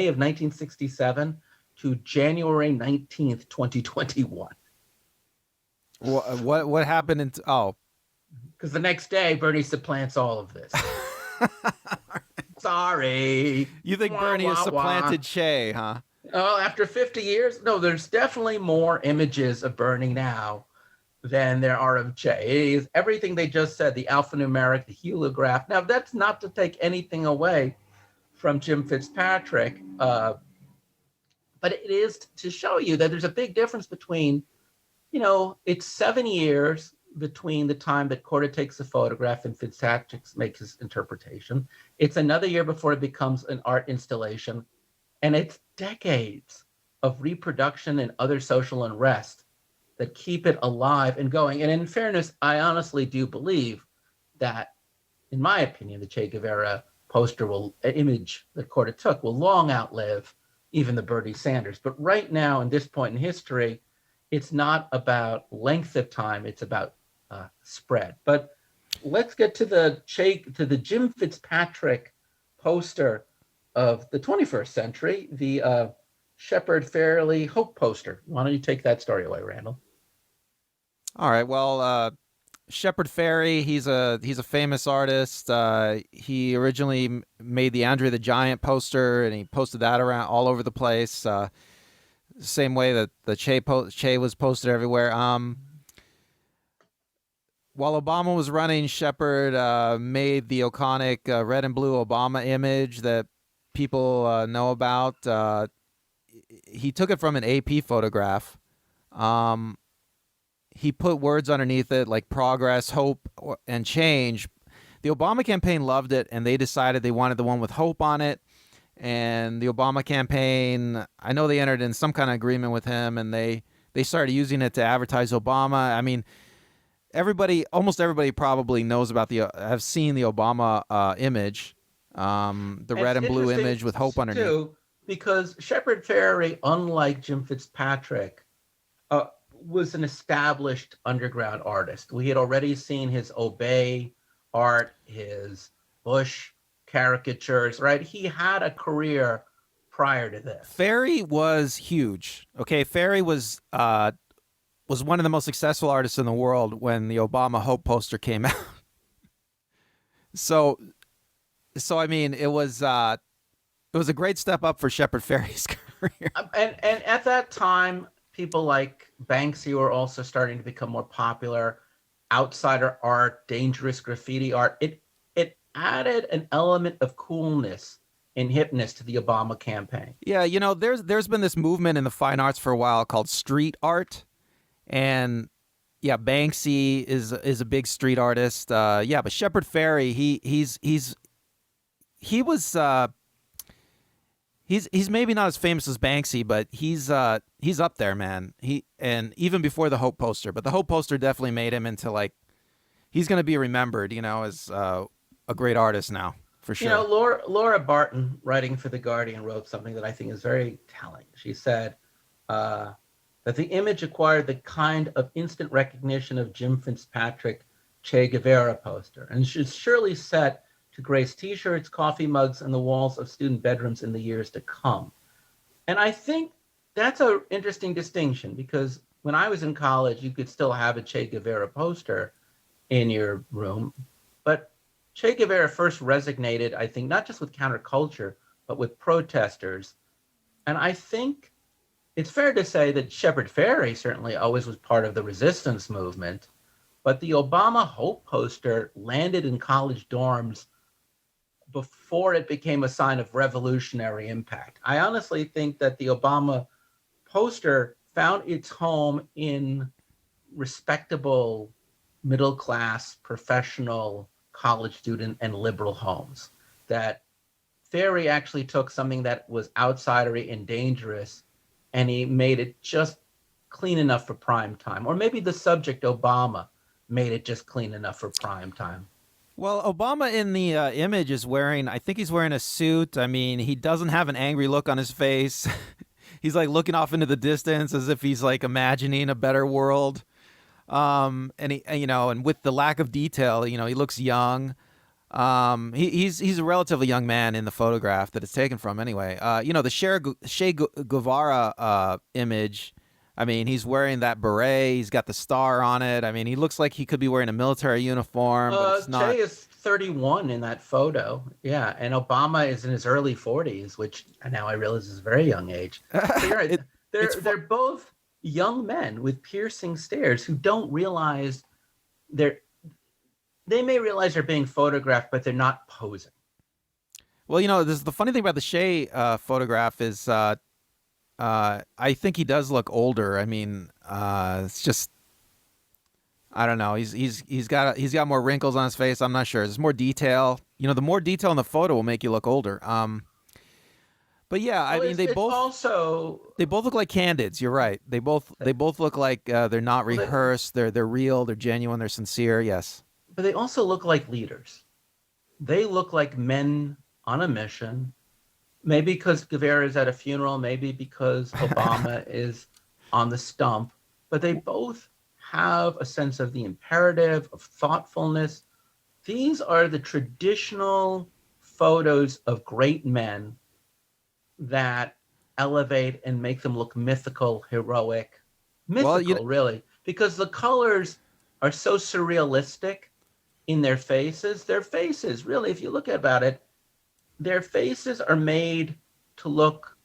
S1: of 1967 to January 19th, 2021.
S2: What happened
S1: Because the next day, Bernie supplants all of this. Sorry.
S2: You think Bernie has supplanted Che, huh?
S1: Oh, after 50 years? No, there's definitely more images of Bernie now than there are of Che. It is everything they just said, the alphanumeric, the helograph. Now, that's not to take anything away from Jim Fitzpatrick, but it is to show you that there's a big difference between, it's 7 years between the time that Korda takes a photograph and Fitzpatrick makes his interpretation. It's another year before it becomes an art installation. And it's decades of reproduction and other social unrest that keep it alive and going. And in fairness, I honestly do believe that, in my opinion, the Che Guevara image that Korda took will long outlive even the Bernie Sanders. But right now, in this point in history, it's not about length of time, it's about spread. But let's get to the Jim Fitzpatrick poster of the 21st century, the Shepard Fairey Hope poster. Why don't you take that story away, Randall?
S2: All right. Well, Shepard Fairey, he's a famous artist. He originally made the Andre the Giant poster, and he posted that around all over the place. Same way that the Che was posted everywhere. While Obama was running, Shepard made the iconic red and blue Obama image that people know about. He took it from an AP photograph. He put words underneath it like progress, hope, and change. The Obama campaign loved it, and they decided they wanted the one with hope on it. And the Obama campaign, I know they entered in some kind of agreement with him, and they started using it to advertise Obama. I mean, almost everybody probably knows about have seen the Obama image, the red and blue image with hope underneath. Too,
S1: because Shepard Fairey, unlike Jim Fitzpatrick, was an established underground artist. We had already seen his Obey art, his Bush caricatures, right? He had a career prior to this.
S2: Fairey was huge. Okay, Fairey was one of the most successful artists in the world when the Obama Hope poster came out. So I mean, it was a great step up for Shepard Fairey's career.
S1: And at that time, people like Banksy were also starting to become more popular. Outsider art, dangerous graffiti art. It added an element of coolness and hipness to the Obama campaign.
S2: Yeah, there's been this movement in the fine arts for a while called street art. And, yeah, Banksy is a big street artist. Yeah, but Shepard Fairey, he was he's maybe not as famous as Banksy, but he's up there, man. And even before the Hope poster, but the Hope poster definitely made him into like he's going to be remembered, as a great artist now for sure.
S1: Laura Barton, writing for The Guardian, wrote something that I think is very telling. She said that the image acquired the kind of instant recognition of Jim Fitzpatrick Che Guevara poster and should surely set to grace T-shirts, coffee mugs, and the walls of student bedrooms in the years to come. And I think that's an interesting distinction, because when I was in college, you could still have a Che Guevara poster in your room. But Che Guevara first resonated, I think, not just with counterculture, but with protesters. And I think it's fair to say that Shepard Fairey certainly always was part of the resistance movement, but the Obama Hope poster landed in college dorms before it became a sign of revolutionary impact. I honestly think that the Obama poster found its home in respectable, middle-class, professional, college student, and liberal homes. That Fairey actually took something that was outsidery and dangerous, and he made it just clean enough for prime time. Or maybe the subject, Obama, made it just clean enough for prime time.
S2: Well, Obama in the image is I think he's wearing a suit. I mean, he doesn't have an angry look on his face. He's like looking off into the distance as if he's like imagining a better world. And and with the lack of detail, he looks young. He's a relatively young man in the photograph that it's taken from anyway. The Che Guevara image, I mean, he's wearing that beret. He's got the star on it. I mean, he looks like he could be wearing a military uniform, but it's not.
S1: Che is 31 in that photo. Yeah, and Obama is in his early 40s, which now I realize is a very young age. So you're right. They're both young men with piercing stares who don't realize they may realize they're being photographed, but they're not posing.
S2: Well, the funny thing about the Che photograph is I think he does look older. I mean, it's just I don't know. He's got more wrinkles on his face. I'm not sure. There's more detail. The more detail in the photo will make you look older. But yeah, I mean, they both look like candids. You're right. They both look like they're not rehearsed. They're real. They're genuine. They're sincere. Yes.
S1: But they also look like leaders. They look like men on a mission. Maybe because Guevara is at a funeral. Maybe because Obama is on the stump. But they both have a sense of the imperative, of thoughtfulness. These are the traditional photos of great men that elevate and make them look mythical, heroic. Really. Because the colors are so surrealistic in their faces. Their faces, really, if you look about it, their faces are made to look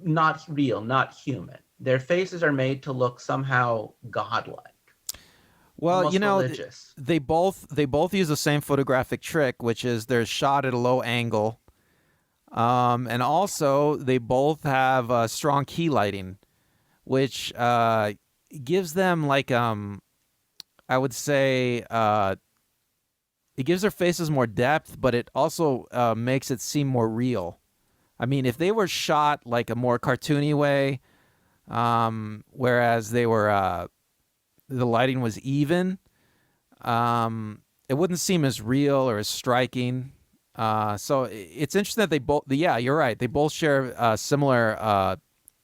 S1: not real, not human. Their faces are made to look somehow godlike.
S2: Well,
S1: religious.
S2: They both use the same photographic trick, which is they're shot at a low angle. And also they both have strong key lighting, which gives them like I would say it gives their faces more depth, but it also makes it seem more real. I mean, if they were shot like a more cartoony way, whereas they were the lighting was even, it wouldn't seem as real or as striking. So it's interesting that they both. Yeah, you're right. They both share similar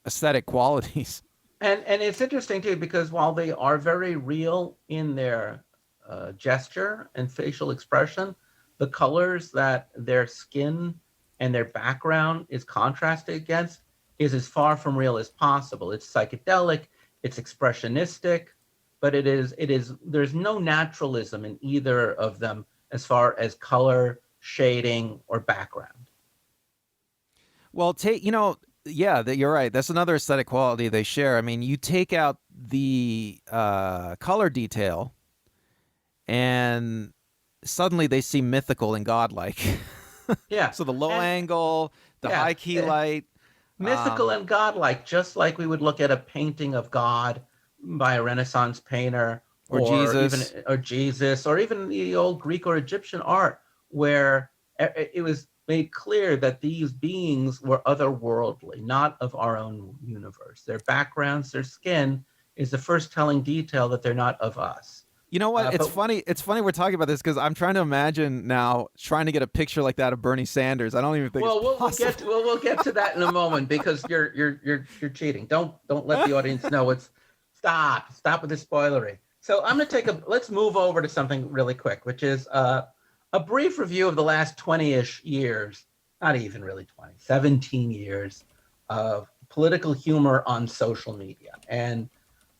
S2: aesthetic qualities.
S1: And it's interesting too, because while they are very real in their gesture and facial expression, the colors that their skin and their background is contrasted against is as far from real as possible. It's psychedelic, it's expressionistic, but it is there's no naturalism in either of them as far as color, shading, or background.
S2: Well, you're right. That's another aesthetic quality they share. I mean, you take out the color detail, and suddenly they seem mythical and godlike.
S1: Yeah.
S2: So the low angle, the high key light.
S1: Mythical and godlike, just like we would look at a painting of God by a Renaissance painter,
S2: Or
S1: or even
S2: Jesus.
S1: or Jesus, or even the old Greek or Egyptian art, where it was made clear that these beings were otherworldly, not of our own universe. Their backgrounds, their skin is the first telling detail that they're not of us.
S2: You know what? It's
S1: But
S2: funny. It's funny we're talking about this because I'm trying to imagine now trying to get a picture like that of Bernie Sanders. I don't even think
S1: well,
S2: it's possible.
S1: we'll get to that in a moment, because you're cheating. Don't let the audience know it's stop with the spoilery. So I'm going to let's move over to something really quick, which is a brief review of the last 20-ish years, not even really 20, 17 years of political humor on social media. And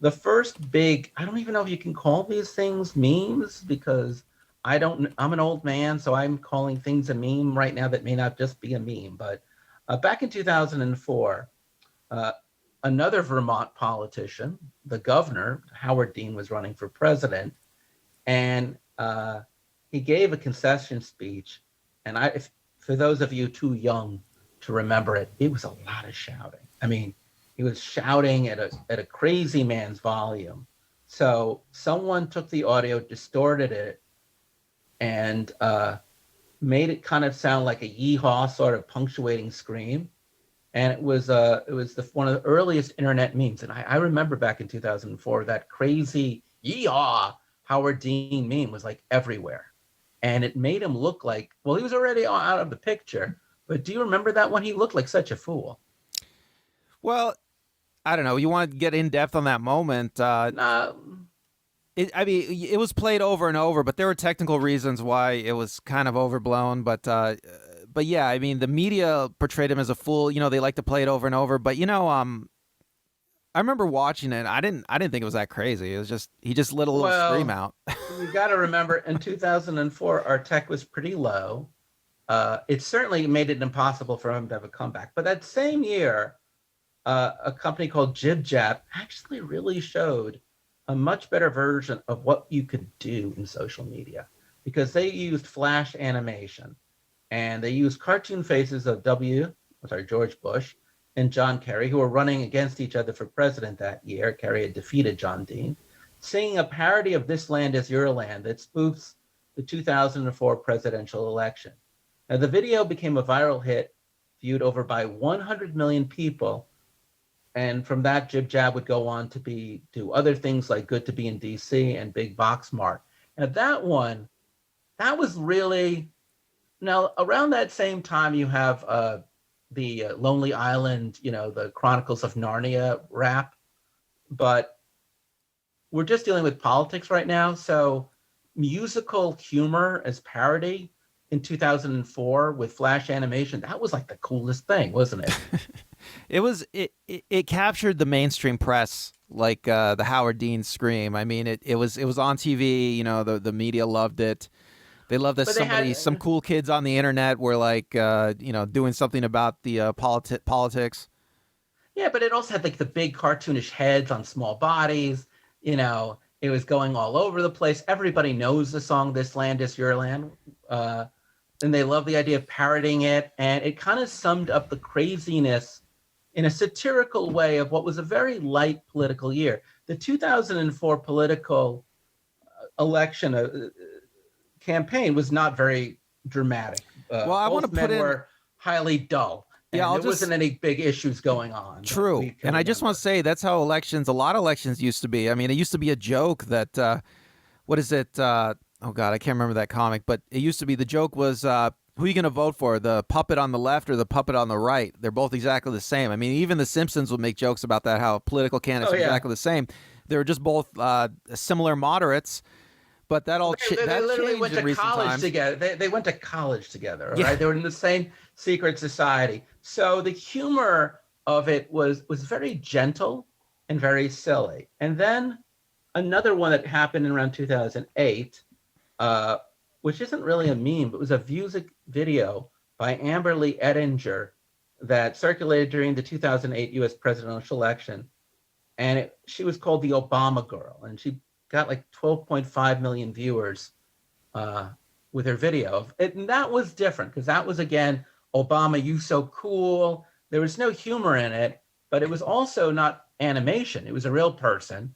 S1: the first big, I don't even know if you can call these things memes, because I'm an old man, so I'm calling things a meme right now that may not just be a meme. But back in 2004, another Vermont politician, the governor, Howard Dean, was running for president, and he gave a concession speech. And for those of you too young to remember it, it was a lot of shouting. I mean, he was shouting at a crazy man's volume. So someone took the audio, distorted it, and made it kind of sound like a yeehaw sort of punctuating scream. And it was one of the earliest internet memes. And I remember back in 2004, that crazy yeehaw Howard Dean meme was like everywhere. And it made him look like, well, he was already out of the picture. But do you remember that one? He looked like such a fool.
S2: Well, I don't know. You want to get in depth on that moment?
S1: Nah,
S2: It was played over and over, but there were technical reasons why it was kind of overblown. But yeah, I mean, the media portrayed him as a fool. You know, they like to play it over and over. But I remember watching it. I didn't think it was that crazy. It was just he just let a little scream out.
S1: You got to remember, in 2004, our tech was pretty low. It certainly made it impossible for him to have a comeback. But that same year, a company called JibJab actually really showed a much better version of what you could do in social media, because they used flash animation, and they used cartoon faces of George Bush and John Kerry, who were running against each other for president that year. Kerry had defeated John Dean, singing a parody of "This Land Is Your Land" that spoofs the 2004 presidential election. Now, the video became a viral hit, viewed over by 100 million people. And from that, JibJab would go on to do other things like Good to Be in DC and Big Box Mart. Now, that was really, now around that same time, you have the Lonely Island, the Chronicles of Narnia rap. But we're just dealing with politics right now. So musical humor as parody in 2004 with flash animation, that was like the coolest thing, wasn't it?
S2: It captured the mainstream press like the Howard Dean scream. I mean, it was on TV. You know, the media loved it. They loved that some cool kids on the internet were like doing something about the politics.
S1: Yeah, but it also had like the big cartoonish heads on small bodies. It was going all over the place. Everybody knows the song "This Land Is Your Land." And they love the idea of parodying it. And it kind of summed up the craziness in a satirical way of what was a very light political year. The 2004 political election campaign was not very dramatic.
S2: Well, I want to put in,
S1: were highly dull. And
S2: yeah,
S1: there wasn't any big issues going on.
S2: True. And I just want to say that's how a lot of elections used to be. I mean, it used to be a joke that, what is it? Oh God, I can't remember that comic, but it used to be, the joke was, who are you going to vote for? The puppet on the left or the puppet on the right? They're both exactly the same. I mean, even The Simpsons would make jokes about that, how political candidates are exactly the same. They were just both similar moderates, but that all
S1: they literally went to college
S2: times.
S1: together. They went to college together, right? They were in the same secret society. So the humor of it was very gentle and very silly. And then another one that happened in around 2008, which isn't really a meme, but was a music video by Amberly Ettinger that circulated during the 2008 U.S. presidential election. And she was called the Obama Girl. And she got like 12.5 million viewers with her video. And that was different because that was, again, Obama, you so cool. There was no humor in it, but it was also not animation. It was a real person.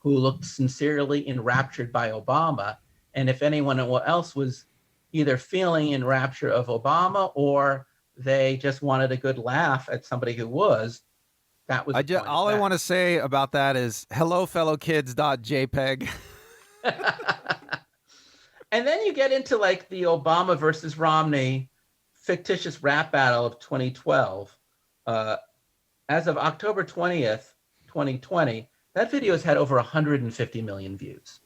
S1: who looked sincerely enraptured by Obama. And if anyone else was either feeling enrapture of Obama or they just wanted a good laugh at somebody who was, that was
S2: all I want to say about that is hello, fellow kids.jpg.
S1: And then you get into like the Obama versus Romney fictitious rap battle of 2012. As of October 20th, 2020, that video has had over 150 million views.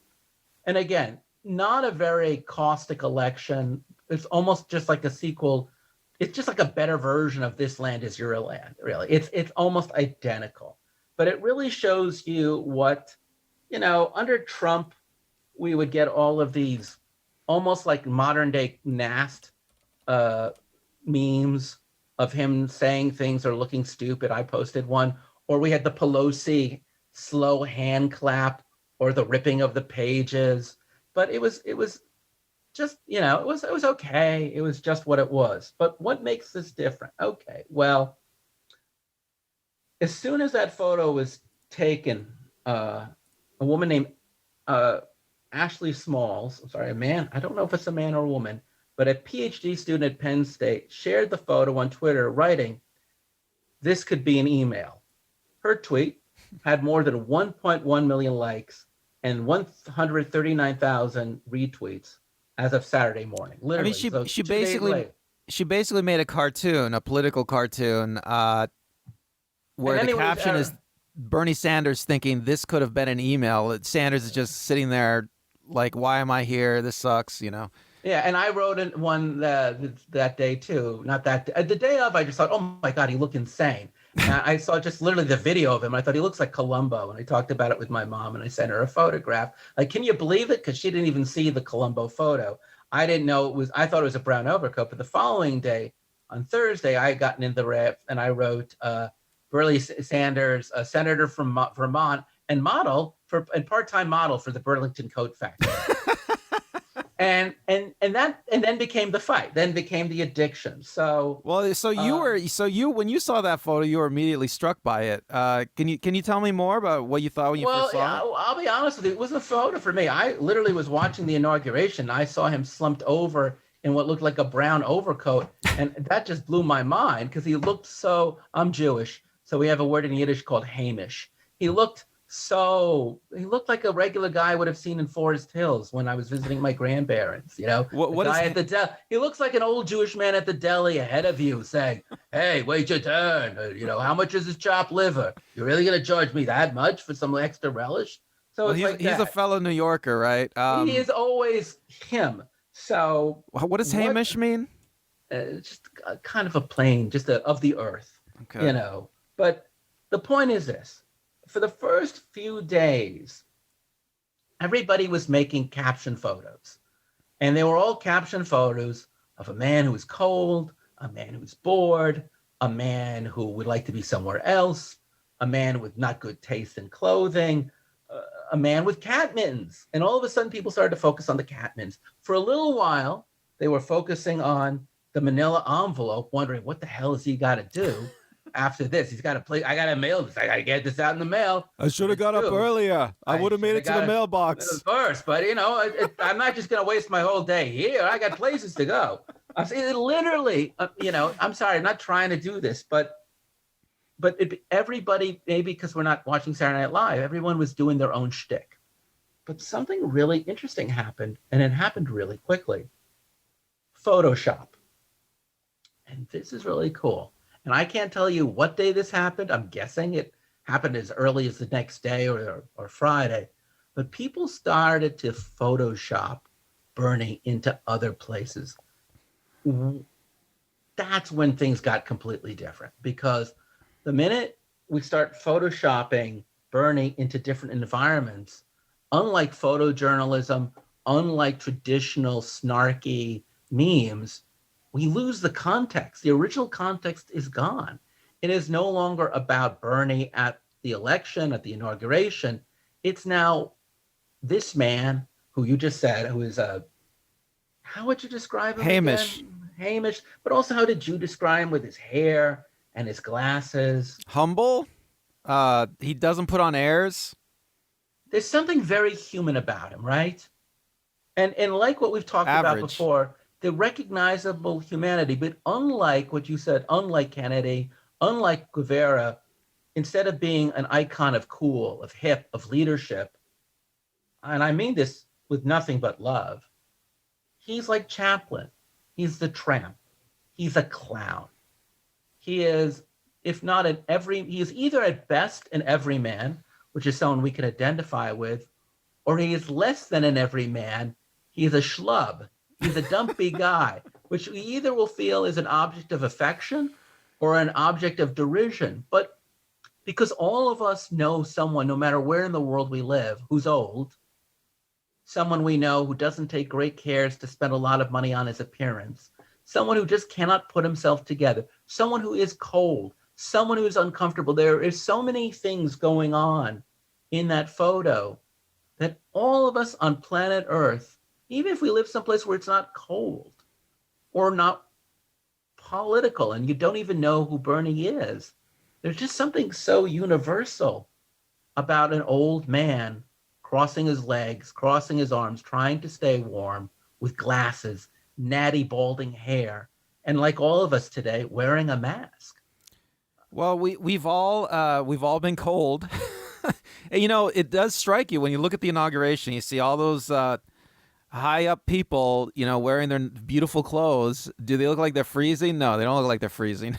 S1: And again, not a very caustic election. It's almost just like a sequel. It's just like a better version of This Land Is Your Land, really. It's almost identical. But it really shows you what, under Trump, we would get all of these almost like modern day Nast memes of him saying things or looking stupid. I posted one. Or we had the Pelosi slow hand clap or the ripping of the pages. But it was just, it was okay. It was just what it was. But what makes this different? Okay, well, as soon as that photo was taken, a woman named Ashley Smalls, a man, I don't know if it's a man or a woman, but a PhD student at Penn State shared the photo on Twitter, writing, "This could be an email." Her tweet had more than 1.1 million likes and 139,000 retweets as of Saturday morning. Literally,
S2: she basically made a cartoon, a political cartoon, where the caption is Bernie Sanders thinking this could have been an email. Sanders is just sitting there like, why am I here? This sucks, Yeah,
S1: and I wrote one that day too. Not that the day of, I just thought, oh my God, he looked insane. I saw just literally the video of him. I thought he looks like Columbo, and I talked about it with my mom, and I sent her a photograph. Like, can you believe it? Because she didn't even see the Columbo photo. I didn't know it was. I thought it was a brown overcoat. But the following day, on Thursday, I had gotten in the ref, and I wrote Bernie Sanders, a senator from Vermont, and part-time model for the Burlington Coat Factory. and then became the fight. Then became the addiction. So
S2: when you saw that photo, you were immediately struck by it. Can you tell me more about what you thought when you first saw it?
S1: I'll be honest with you. It was a photo for me. I literally was watching the inauguration. I saw him slumped over in what looked like a brown overcoat, and that just blew my mind because he looked so. I'm Jewish, so we have a word in Yiddish called Hamish. He looked like a regular guy I would have seen in Forest Hills when I was visiting my grandparents. What guy at the deli. He looks like an old Jewish man at the deli ahead of you saying, "Hey, wait your turn. How much is this chopped liver? You're really going to charge me that much for some extra relish?" So he's
S2: a fellow New Yorker, right?
S1: He is always him. So
S2: what does Hamish mean?
S1: Just kind of a plane, just of the earth.
S2: Okay.
S1: But the point is this. For the first few days, everybody was making caption photos. And they were all caption photos of a man who was cold, a man who was bored, a man who would like to be somewhere else, a man with not good taste in clothing, a man with cat mittens. And all of a sudden, people started to focus on the cat mittens. For a little while, they were focusing on the manila envelope, wondering what the hell has he got to do? After this, he's got to play. I got to mail this. I got to get this out in the mail.
S2: I should have got up earlier. I would have made it to the mailbox
S1: first. But I'm not just going to waste my whole day here. I got places to go. I'm saying literally. I'm sorry. I'm not trying to do this, but everybody, maybe because we're not watching Saturday Night Live, everyone was doing their own shtick. But something really interesting happened, and it happened really quickly. Photoshop, and this is really cool. And I can't tell you what day this happened. I'm guessing it happened as early as the next day or Friday. But people started to Photoshop Bernie into other places. That's when things got completely different. Because the minute we start Photoshopping Bernie into different environments, unlike photojournalism, unlike traditional snarky memes, we lose the context. The original context is gone. It is no longer about Bernie at the election, at the inauguration. It's now this man who you just said, who is how would you describe him?
S2: Hamish.
S1: Again? Hamish. But also, how did you describe him with his hair and his glasses?
S2: Humble. He doesn't put on airs.
S1: there's something very human about him, right? And like what we've talked about
S2: Average.
S1: before, the recognizable humanity, but unlike what you said, unlike Kennedy, unlike Guevara, instead of being an icon of cool, of hip, of leadership, and I mean this with nothing but love, he's like Chaplin. He's the tramp. He's a clown. He is, if not an every, he is either at best an everyman, which is someone we can identify with, or he is less than an everyman. He's a schlub. He's a dumpy guy, which we either will feel is an object of affection or an object of derision. But because all of us know someone, no matter where in the world we live, who's old, someone we know who doesn't take great cares to spend a lot of money on his appearance, someone who just cannot put himself together, someone who is cold, someone who is uncomfortable. There is so many things going on in that photo that all of us on planet Earth, even if we live someplace where it's not cold or not political and you don't even know who Bernie is, there's just something so universal about an old man crossing his legs, crossing his arms, trying to stay warm with glasses, natty balding hair, and like all of us today, wearing a mask.
S2: Well, we've all been cold. And, it does strike you when you look at the inauguration. You see all those high up people, wearing their beautiful clothes. Do they look like they're freezing? No, they don't look like they're freezing.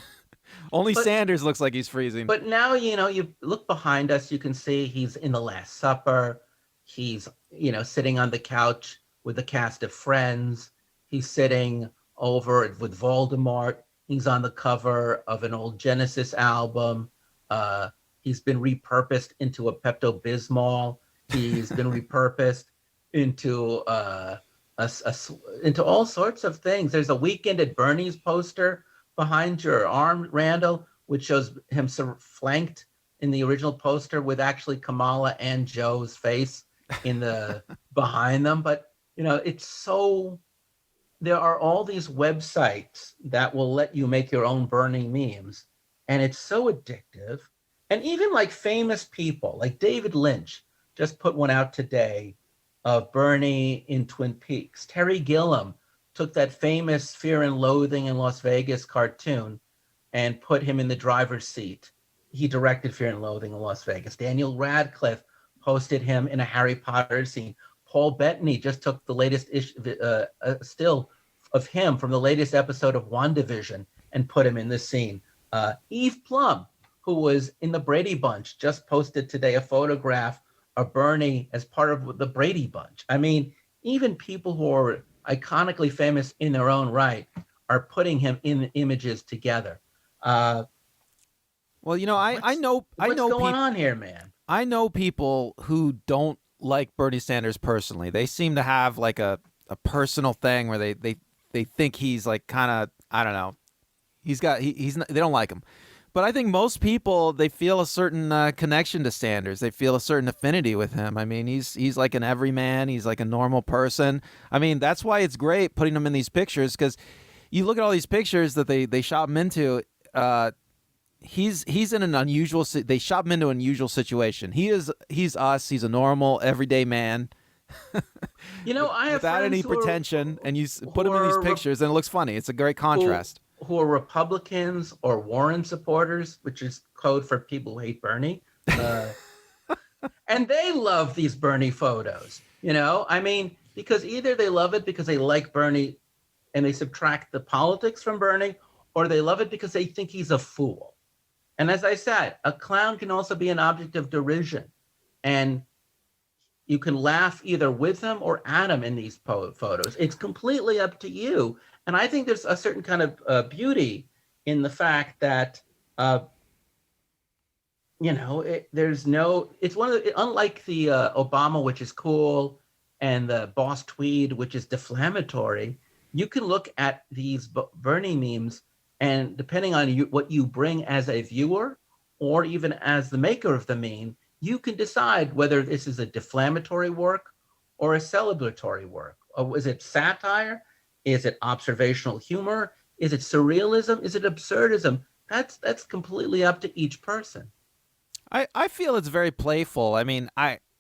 S2: Only Sanders looks like he's freezing.
S1: But now, you look behind us, you can see he's in the Last Supper. He's, sitting on the couch with the cast of Friends. He's sitting over with Voldemort. He's on the cover of an old Genesis album. He's been repurposed into a Pepto-Bismol. He's been repurposed into into all sorts of things. There's a Weekend at Bernie's poster behind your arm, Randall, which shows him sort of flanked in the original poster with actually Kamala and Joe's face in the behind them. But it's so, there are all these websites that will let you make your own Bernie memes, and it's so addictive. And even like famous people, like David Lynch just put one out today of Bernie in Twin Peaks. Terry Gilliam took that famous Fear and Loathing in Las Vegas cartoon and put him in the driver's seat. He directed Fear and Loathing in Las Vegas. Daniel Radcliffe posted him in a Harry Potter scene. Paul Bettany just took the latest still of him from the latest episode of WandaVision and put him in this scene. Eve Plum, who was in the Brady Bunch, just posted today a photograph of Bernie as part of the Brady Bunch. I mean, even people who are iconically famous in their own right are putting him in images together.
S2: Well, I know
S1: what's going on here, man.
S2: I know people who don't like Bernie Sanders personally. They seem to have like a personal thing where they think he's like kind of, I don't know. He's not, they don't like him. But I think most people, they feel a certain connection to Sanders. They feel a certain affinity with him. I mean, he's like an everyman. He's like a normal person. I mean, that's why it's great putting him in these pictures, because you look at all these pictures that they shot him into. He's in an unusual. They shot him into an unusual situation. He's us. He's a normal, everyday man.
S1: I have
S2: without any pretension, and you put him in these pictures, and it looks funny. It's a great contrast.
S1: Who are Republicans or Warren supporters, which is code for people who hate Bernie. And they love these Bernie photos, I mean, because either they love it because they like Bernie and they subtract the politics from Bernie, or they love it because they think he's a fool. And as I said, a clown can also be an object of derision. And you can laugh either with him or at him in these photos. It's completely up to you. And I think there's a certain kind of beauty in the fact that, it's one of the, unlike the Obama, which is cool, and the Boss Tweed, which is deflammatory, you can look at these Bernie memes, and depending on what you bring as a viewer or even as the maker of the meme, you can decide whether this is a deflammatory work or a celebratory work. Or is it satire? Is it observational humor? Is it surrealism? Is it absurdism? That's completely up to each person.
S2: I feel it's very playful. I mean,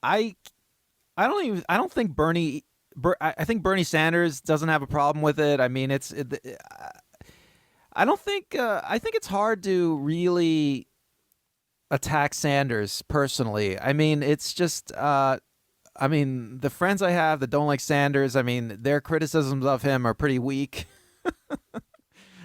S2: I I don't think I think Bernie Sanders doesn't have a problem with it. I mean, I don't think I think it's hard to really attack Sanders personally. I mean, it's just I mean, the friends I have that don't like Sanders, I mean, their criticisms of him are pretty weak. I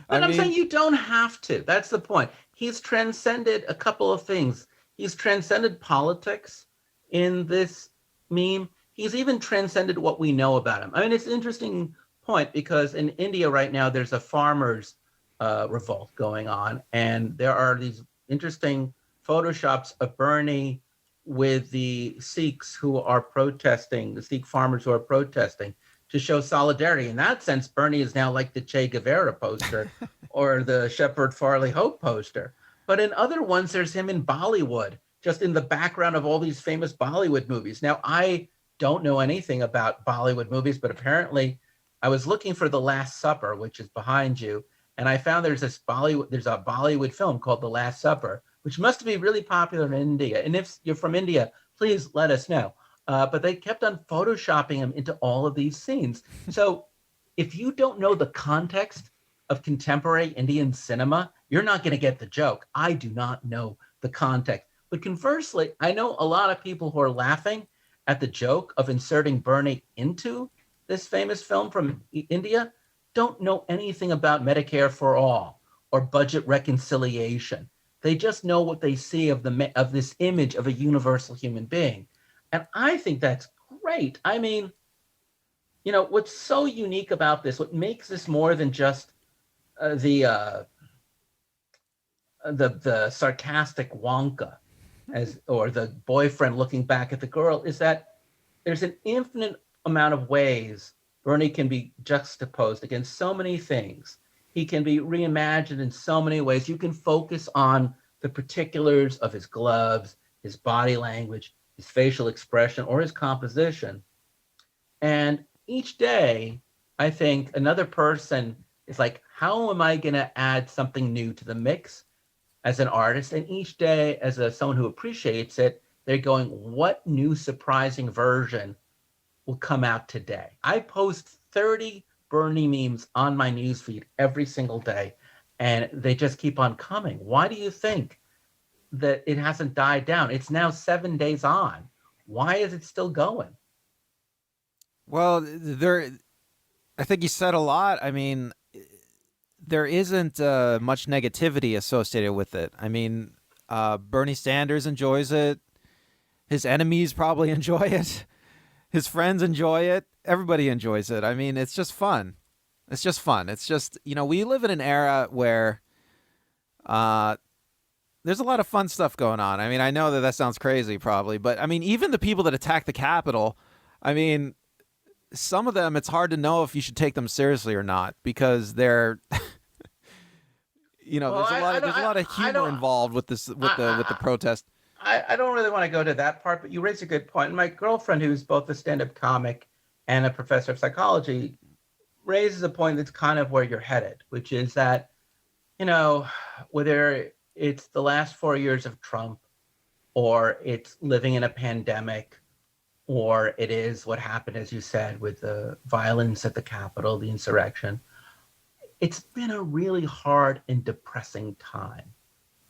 S1: But I'm saying
S2: mean,
S1: you don't have to. That's the point. He's transcended a couple of things. He's transcended politics in this meme. He's even transcended what we know about him. I mean, it's an interesting point because in India right now, there's a farmers' revolt going on, and there are these interesting photoshops of Bernie with the Sikhs who are protesting, the Sikh farmers who are protesting to show solidarity. In that sense, Bernie is now like the Che Guevara poster or the Shepard Farley Hope poster. But in other ones, there's him in Bollywood, just in the background of all these famous Bollywood movies. Now, I don't know anything about Bollywood movies, but apparently I was looking for The Last Supper, which is behind you, and I found there's a Bollywood film called The Last Supper, which must be really popular in India. And if you're from India, please let us know. But they kept on photoshopping him into all of these scenes. So if you don't know the context of contemporary Indian cinema, you're not going to get the joke. I do not know the context. But conversely, I know a lot of people who are laughing at the joke of inserting Bernie into this famous film from India don't know anything about Medicare for all or budget reconciliation. They just know what they see of this image of a universal human being. And I think that's great. I mean, what's so unique about this, what makes this more than just the sarcastic Wonka or the boyfriend looking back at the girl, is that there's an infinite amount of ways Bernie can be juxtaposed against so many things. He can be reimagined in so many ways. You can focus on the particulars of his gloves, his body language, his facial expression, or his composition. And each day, I think another person is like, how am I going to add something new to the mix as an artist? And each day, as someone who appreciates it, they're going, what new surprising version will come out today? I post 30 Bernie memes on my newsfeed every single day, and they just keep on coming. Why do you think that it hasn't died down? It's now 7 days on. Why is it still going?
S2: well, I think you said a lot. I mean, there isn't much negativity associated with it. I mean, Bernie Sanders enjoys it. His enemies probably enjoy it. His friends enjoy it. Everybody enjoys it. I mean, it's just fun. It's just fun. It's just, we live in an era where there's a lot of fun stuff going on. I mean, I know that sounds crazy probably, but I mean, even the people that attack the Capitol, I mean, some of them, it's hard to know if you should take them seriously or not because they're,
S1: Well,
S2: there's a lot of humor involved with this, with the protest.
S1: I don't really want to go to that part, but you raise a good point. And my girlfriend, who's both a stand-up comic and a professor of psychology, raises a point that's kind of where you're headed, which is that, whether it's the last 4 years of Trump, or it's living in a pandemic, or it is what happened, as you said, with the violence at the Capitol, the insurrection, it's been a really hard and depressing time.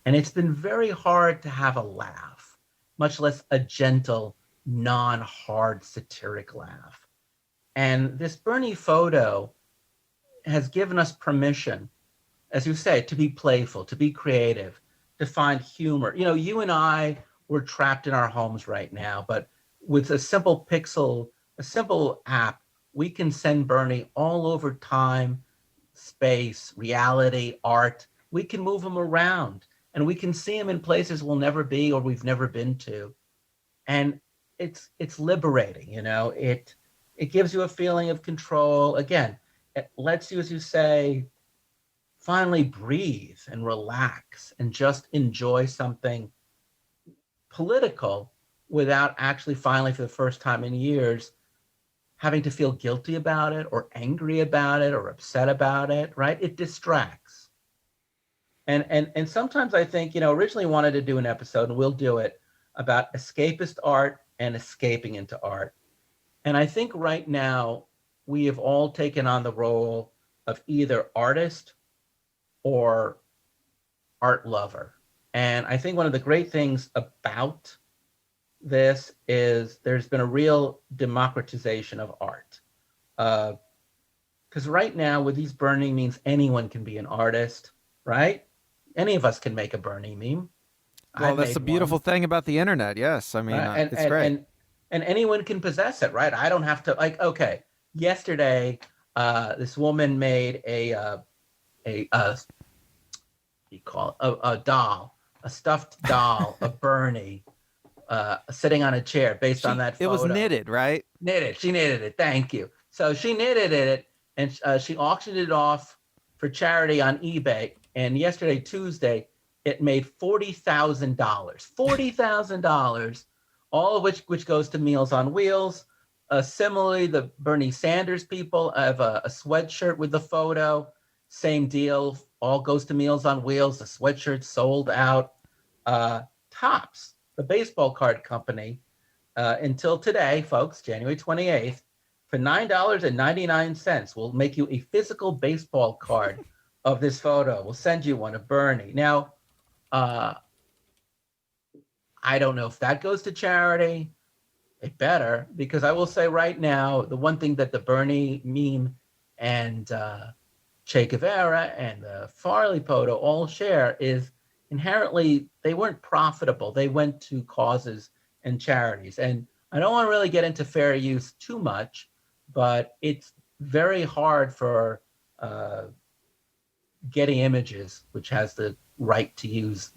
S1: And it's been very hard to have a laugh, much less a gentle, non-hard satiric laugh. And this Bernie photo has given us permission, as you say, to be playful, to be creative, to find humor. You and I, we're trapped in our homes right now, but with a simple app, we can send Bernie all over time, space, reality, art. We can move him around. And we can see him in places we'll never be or we've never been to. And it's liberating, It gives you a feeling of control. Again, it lets you, as you say, finally breathe and relax and just enjoy something political without actually finally, for the first time in years, having to feel guilty about it or angry about it or upset about it, right? It distracts. And sometimes I think, originally wanted to do an episode, and we'll do it, about escapist art and escaping into art. And I think right now we have all taken on the role of either artist or art lover. And I think one of the great things about this is there's been a real democratization of art. Because right now, with these Bernie memes, anyone can be an artist, right? Any of us can make a Bernie meme. I
S2: Well, that's the
S1: made
S2: beautiful
S1: one,
S2: thing about the internet. Yes, I mean,
S1: right?
S2: it's great.
S1: And anyone can possess it, right? I don't have to like. Okay, yesterday, this woman made a you call it a doll, a stuffed doll of Bernie, sitting on a chair based on that
S2: It was
S1: photo.
S2: knitted, right?
S1: Knitted. She knitted it. Thank you. So she knitted it, and she auctioned it off for charity on eBay. And yesterday, Tuesday, it made $40,000. $40,000, all of which goes to Meals on Wheels. Similarly, the Bernie Sanders people have a sweatshirt with the photo. Same deal. All goes to Meals on Wheels. The sweatshirt sold out. Topps, the baseball card company, until today, folks, January 28th, for $9.99, we'll make you a physical baseball card of this photo. We'll send you one of Bernie. Now, I don't know if that goes to charity. It better, because I will say right now, the one thing that the Bernie meme and Che Guevara and the Farley photo all share is inherently they weren't profitable. They went to causes and charities. And I don't want to really get into fair use too much, but it's very hard for Getty Images, which has the right to use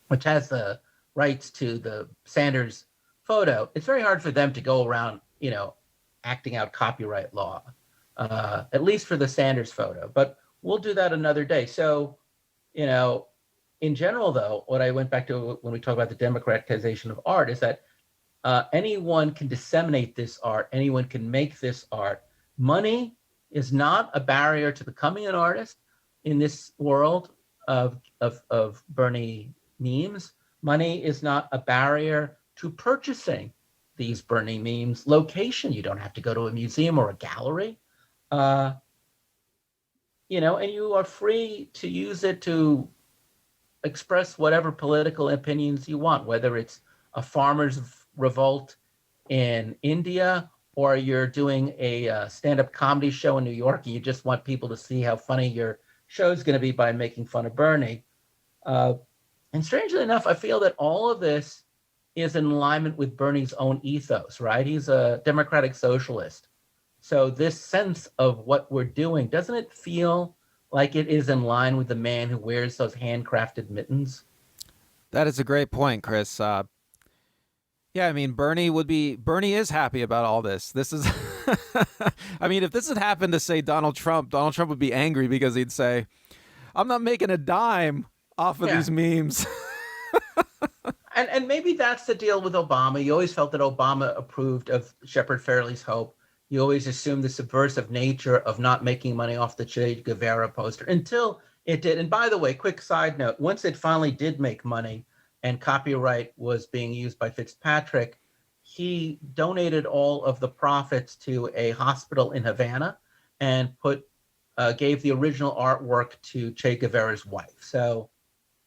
S1: which has the rights to the Sanders photo. It's very hard for them to go around, acting out copyright law, at least for the Sanders photo. But we'll do that another day. So, in general, though, what I went back to when we talk about the democratization of art is that anyone can disseminate this art. Anyone can make this art. Money is not a barrier to becoming an artist in this world of Bernie memes. Money is not a barrier to purchasing these Bernie memes. Location, you don't have to go to a museum or a gallery. And you are free to use it to express whatever political opinions you want, whether it's a farmer's revolt in India or you're doing a stand-up comedy show in New York and you just want people to see how funny your show's going to be by making fun of Bernie. And strangely enough, I feel that all of this is in alignment with Bernie's own ethos, right? He's a democratic socialist. So this sense of what we're doing, doesn't it feel like it is in line with the man who wears those handcrafted mittens?
S2: That is a great point, Chris. Yeah, I mean, Bernie is happy about all this. This is, I mean, if this had happened to, say, Donald Trump would be angry because he'd say, I'm not making a dime off of these memes.
S1: And maybe that's the deal with Obama. You always felt that Obama approved of Shepard Fairley's Hope. You always assumed the subversive nature of not making money off the Che Guevara poster until it did. And by the way, quick side note, once it finally did make money and copyright was being used by Fitzpatrick, he donated all of the profits to a hospital in Havana and gave the original artwork to Che Guevara's wife. So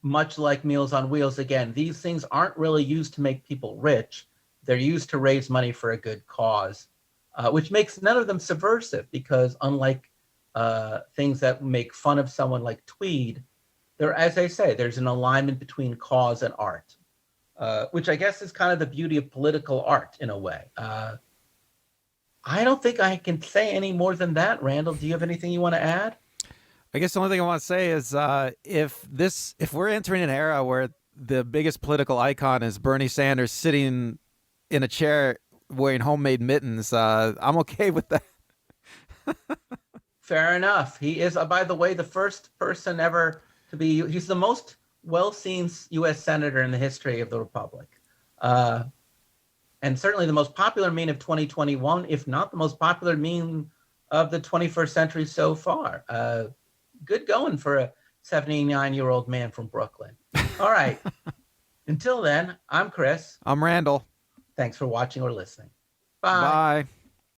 S1: much like Meals on Wheels, again, these things aren't really used to make people rich. They're used to raise money for a good cause, which makes none of them subversive because unlike things that make fun of someone like Tweed, as I say, there's an alignment between cause and art, which I guess is kind of the beauty of political art in a way. I don't think I can say any more than that. Randall, do you have anything you want to add?
S2: I guess the only thing I want to say is if we're entering an era where the biggest political icon is Bernie Sanders sitting in a chair wearing homemade mittens, I'm okay with that.
S1: Fair enough. He is, by the way, the first person ever to be, he's the most well-seen U.S. senator in the history of the Republic. And certainly the most popular meme of 2021, if not the most popular meme of the 21st century so far. Good going for a 79-year-old man from Brooklyn. All right. Until then, I'm Chris.
S2: I'm Randall.
S1: Thanks for watching or listening. Bye.
S2: Bye.